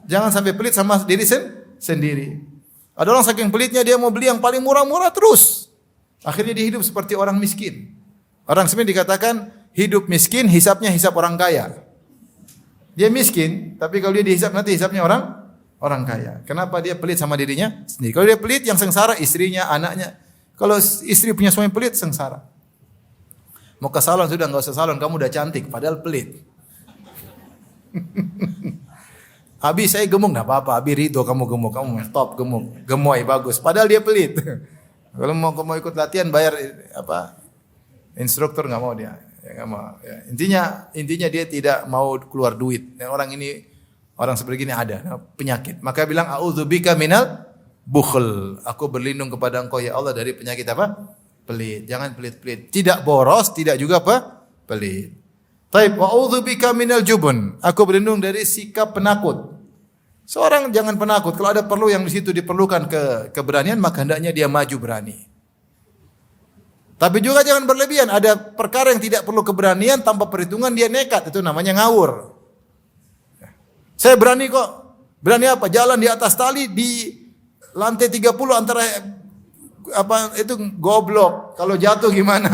Jangan sampai pelit sama diri sendiri. Ada orang saking pelitnya dia mau beli yang paling murah-murah terus. Akhirnya dia hidup seperti orang miskin. Orang sebenarnya dikatakan hidup miskin, hisapnya hisap orang kaya. Dia miskin, tapi kalau dia dihisap nanti hisapnya orang kaya. Kenapa dia pelit sama dirinya sendiri? Kalau dia pelit, yang sengsara istrinya, anaknya. Kalau istri punya suami pelit, sengsara. Mau ke salon sudah, enggak usah salon, kamu udah cantik, padahal pelit. Abi saya gemuk, enggak apa-apa. Abi ridho kamu gemuk, kamu top gemuk, gemoy bagus. Padahal dia pelit. Kalau mau ikut latihan bayar apa? Instruktur enggak mau dia. Ya, enggak mau. Ya. Intinya dia tidak mau keluar duit. Dan orang seperti ini ada penyakit. Maka bilang a'udzubika minal bukhl. Aku berlindung kepada Engkau ya Allah dari penyakit apa? Pelit. Jangan pelit-pelit. Tidak boros, tidak juga apa? Pelit. Taib wa'udzubika minal jubun. Aku berlindung dari sikap penakut. Seorang jangan penakut. Kalau ada perlu yang di situ diperlukan keberanian, maka hendaknya dia maju berani. Tapi juga jangan berlebihan. Ada perkara yang tidak perlu keberanian tanpa perhitungan dia nekat. Itu namanya ngawur. Saya berani kok. Berani apa? Jalan di atas tali di lantai 30 antara apa itu goblok. Kalau jatuh gimana?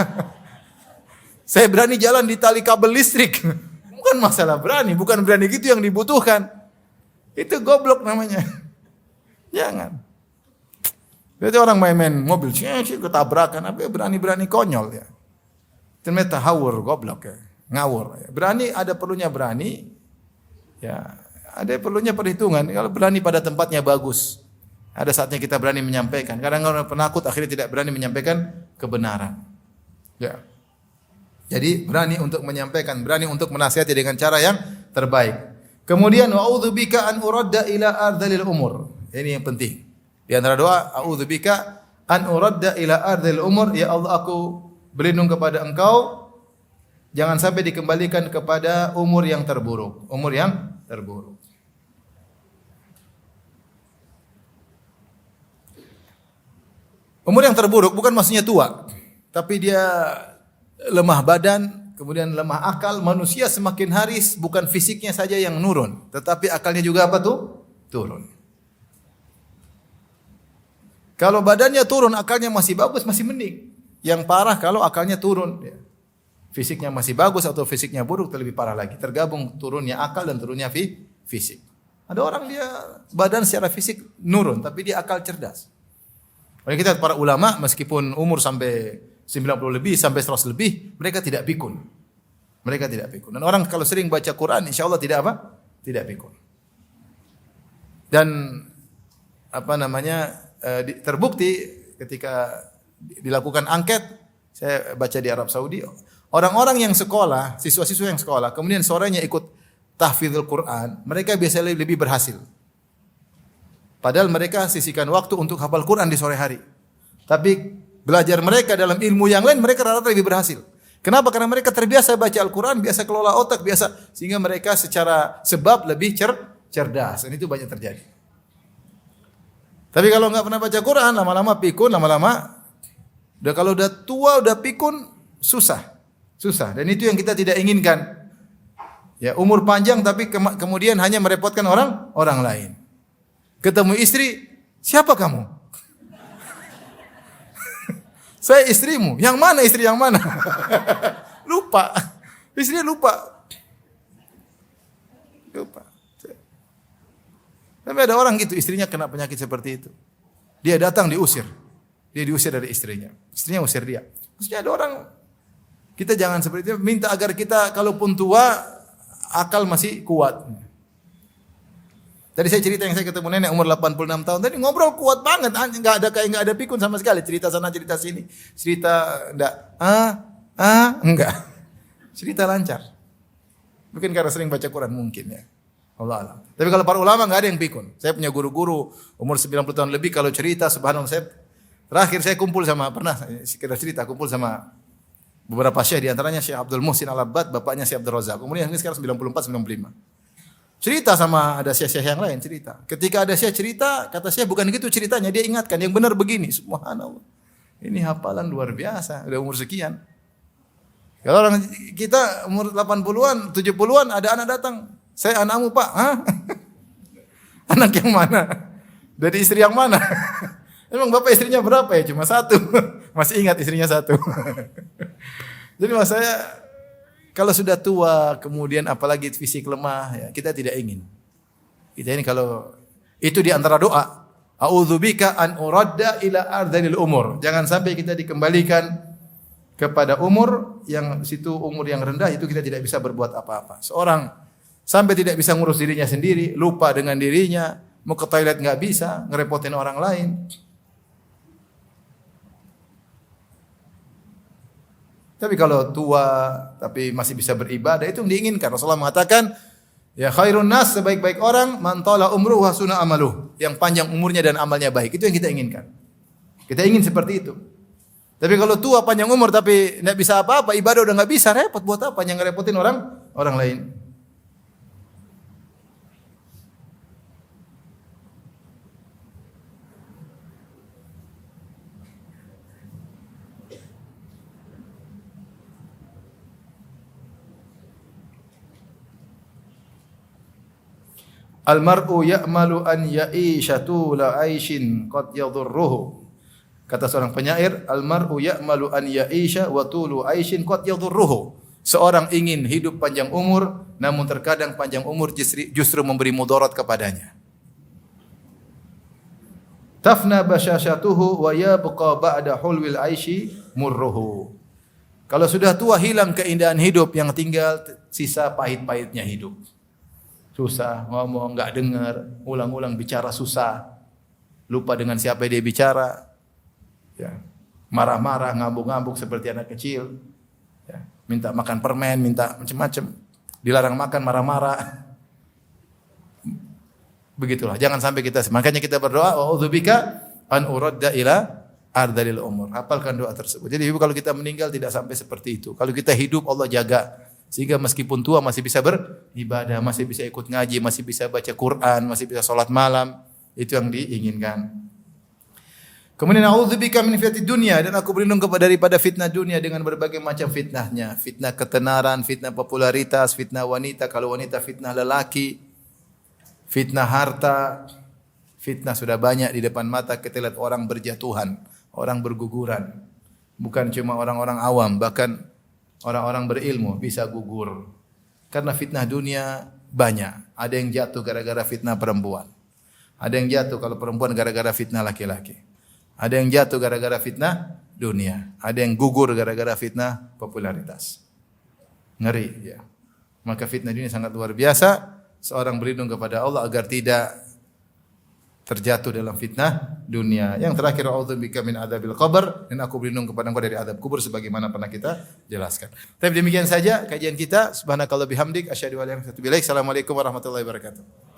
Saya berani jalan di tali kabel listrik. Bukan masalah berani, bukan berani gitu yang dibutuhkan. Itu goblok namanya. Jangan. Jadi orang main-main mobil, ketabrakan, apa berani-berani konyol ya. Ternyata tahawur, goblok ya, ngawur. Ya. Berani ada perlunya berani, ya ada perlunya perhitungan. Kalau berani pada tempatnya bagus, ada saatnya kita berani menyampaikan. Kadang orang penakut akhirnya tidak berani menyampaikan kebenaran. Ya. Jadi berani untuk menyampaikan, berani untuk menasihati dengan cara yang terbaik. Kemudian wa'udzubika an uradda ila ardhil umur. Ini yang penting. Di antara doa, a'udzubika an uradda ila ardhil umur, ya Allah aku berlindung kepada Engkau jangan sampai dikembalikan kepada umur yang terburuk, umur yang terburuk. Umur yang terburuk bukan maksudnya tua, tapi dia lemah badan, kemudian lemah akal. Manusia semakin hari bukan fisiknya saja yang nurun, tetapi akalnya juga apa tuh? Turun. Kalau badannya turun, akalnya masih bagus, masih mending. Yang parah kalau akalnya turun. Ya. fisiknya masih bagus atau fisiknya buruk, itu lebih parah lagi. Tergabung turunnya akal dan turunnya fisik. Ada orang dia badan secara fisik nurun, tapi dia akal cerdas. Oleh kita para ulama meskipun umur sampai 90 lebih sampai 100 lebih, mereka tidak pikun. Mereka tidak pikun. Dan orang kalau sering baca Quran, insya Allah tidak apa? Tidak pikun. Dan terbukti ketika dilakukan angket, saya baca di Arab Saudi, orang-orang yang sekolah, siswa-siswa yang sekolah, kemudian sorenya ikut tahfidzul Quran, mereka biasanya lebih berhasil. Padahal mereka sisihkan waktu untuk hafal Quran di sore hari. Tapi belajar mereka dalam ilmu yang lain, mereka rata-rata lebih berhasil. Kenapa? Karena mereka terbiasa baca Al-Quran, biasa kelola otak, biasa, sehingga mereka secara sebab lebih cerdas. Dan itu banyak terjadi. Tapi kalau nggak pernah baca Quran, lama-lama pikun, kalau udah tua, udah pikun, susah. Dan itu yang kita tidak inginkan. Ya, umur panjang tapi kemudian hanya merepotkan orang lain. Ketemu istri, siapa kamu? Saya istrimu. Yang mana istri yang mana? Lupa. Istrinya lupa. Tapi ada orang gitu, istrinya kena penyakit seperti itu. Dia datang diusir. Dia diusir dari istrinya. Istrinya usir dia. Maksudnya ada orang, kita jangan seperti itu. Minta agar kita kalaupun tua, akal masih kuat. Tadi saya cerita yang saya ketemu nenek umur 86 tahun. Tadi ngobrol kuat banget, enggak ada pikun sama sekali. Cerita sana cerita sini. Cerita enggak. Cerita lancar. Mungkin karena sering baca Quran mungkin ya. Allah alam. Tapi kalau para ulama enggak ada yang pikun. Saya punya guru-guru umur 90 tahun lebih kalau cerita subhanallah, terakhir saya kumpul sama kumpul sama beberapa syekh, di antaranya Syekh Abdul Muhsin Al-Abbad, bapaknya Syekh Abdul Razak. Kemudian sekarang 94 95. Cerita sama ada syekh-syekh yang lain cerita. Ketika ada syekh cerita, kata syekh bukan gitu ceritanya, dia ingatkan yang benar begini. Subhanallah. Ini hafalan luar biasa, udah umur sekian. Kalau orang kita umur 80-an, 70-an ada anak datang, "Saya anakmu, Pak." Hah? Anak yang mana? Dari istri yang mana? Emang bapak istrinya berapa ya? Cuma satu. Masih ingat istrinya satu. Jadi mas saya, kalau sudah tua, kemudian apalagi fisik lemah, ya, kita tidak ingin. Kita ini kalau itu di antara doa, a'udzubika an uradda ila ardhil umur. Jangan sampai kita dikembalikan kepada umur yang umur yang rendah, itu kita tidak bisa berbuat apa-apa. Seorang sampai tidak bisa ngurus dirinya sendiri, lupa dengan dirinya, mau ke toilet nggak bisa, ngerepotin orang lain. Tapi kalau tua tapi masih bisa beribadah, itu yang diinginkan. Rasulullah mengatakan, ya khairun nas, sebaik-baik orang man tala umruhu wa hasuna amaluh, yang panjang umurnya dan amalnya baik. Itu yang kita inginkan. Kita ingin seperti itu. Tapi kalau tua panjang umur tapi enggak bisa apa-apa, ibadah udah enggak bisa, repot buat apa? Yang ngerepotin orang lain. Al-mar'u ya'malu an ya'isha tula 'aishin qad yadhurruhu. Kata seorang penyair, al-mar'u ya'malu an ya'isha wa tulu 'aishin qad yadhurruhu. Seorang ingin hidup panjang umur, namun terkadang panjang umur justru memberi mudarat kepadanya. Tafna bashashatuhu wa yabqa ba'da hulwil 'aishi murruhu. Kalau sudah tua hilang keindahan hidup, yang tinggal sisa pahit-pahitnya hidup. Susah, ngomong enggak dengar, ulang-ulang bicara susah, lupa dengan siapa dia bicara, ya, marah-marah, ngambuk-ngambuk seperti anak kecil, ya, minta makan permen, minta macam-macam, dilarang makan marah-marah, begitulah. Jangan sampai kita, makanya kita berdoa, a'udzubika an uradda ila ardhil umur. Hafalkan doa tersebut. Jadi kalau kita meninggal tidak sampai seperti itu. Kalau kita hidup Allah jaga. Sehingga meskipun tua masih bisa beribadah, masih bisa ikut ngaji, masih bisa baca Quran, masih bisa sholat malam. Itu yang diinginkan. Kemudian a'udzubika min fitnatid dunya, dan aku berlindung daripada fitnah dunia dengan berbagai macam fitnahnya. Fitnah ketenaran, fitnah popularitas, fitnah wanita, kalau wanita fitnah lelaki, fitnah harta, fitnah sudah banyak di depan mata kita lihat orang berjatuhan, orang berguguran. Bukan cuma orang-orang awam, bahkan orang-orang berilmu bisa gugur. Karena fitnah dunia banyak. Ada yang jatuh gara-gara fitnah perempuan. Ada yang jatuh kalau perempuan gara-gara fitnah laki-laki. Ada yang jatuh gara-gara fitnah dunia. Ada yang gugur gara-gara fitnah popularitas. Ngeri ya. Maka fitnah dunia sangat luar biasa. Seorang berlindung kepada Allah agar tidak terjatuh dalam fitnah dunia. Yang terakhir, a'udzubika min adzabil qabr, dan aku berlindung kepada Engkau dari azab kubur sebagaimana pernah kita jelaskan. Tapi demikian saja kajian kita. Subhanakallah bihamdik asyhadu an la ilaha illa anta astaghfiruka wa atubu ilaik. Assalamualaikum warahmatullahi wabarakatuh.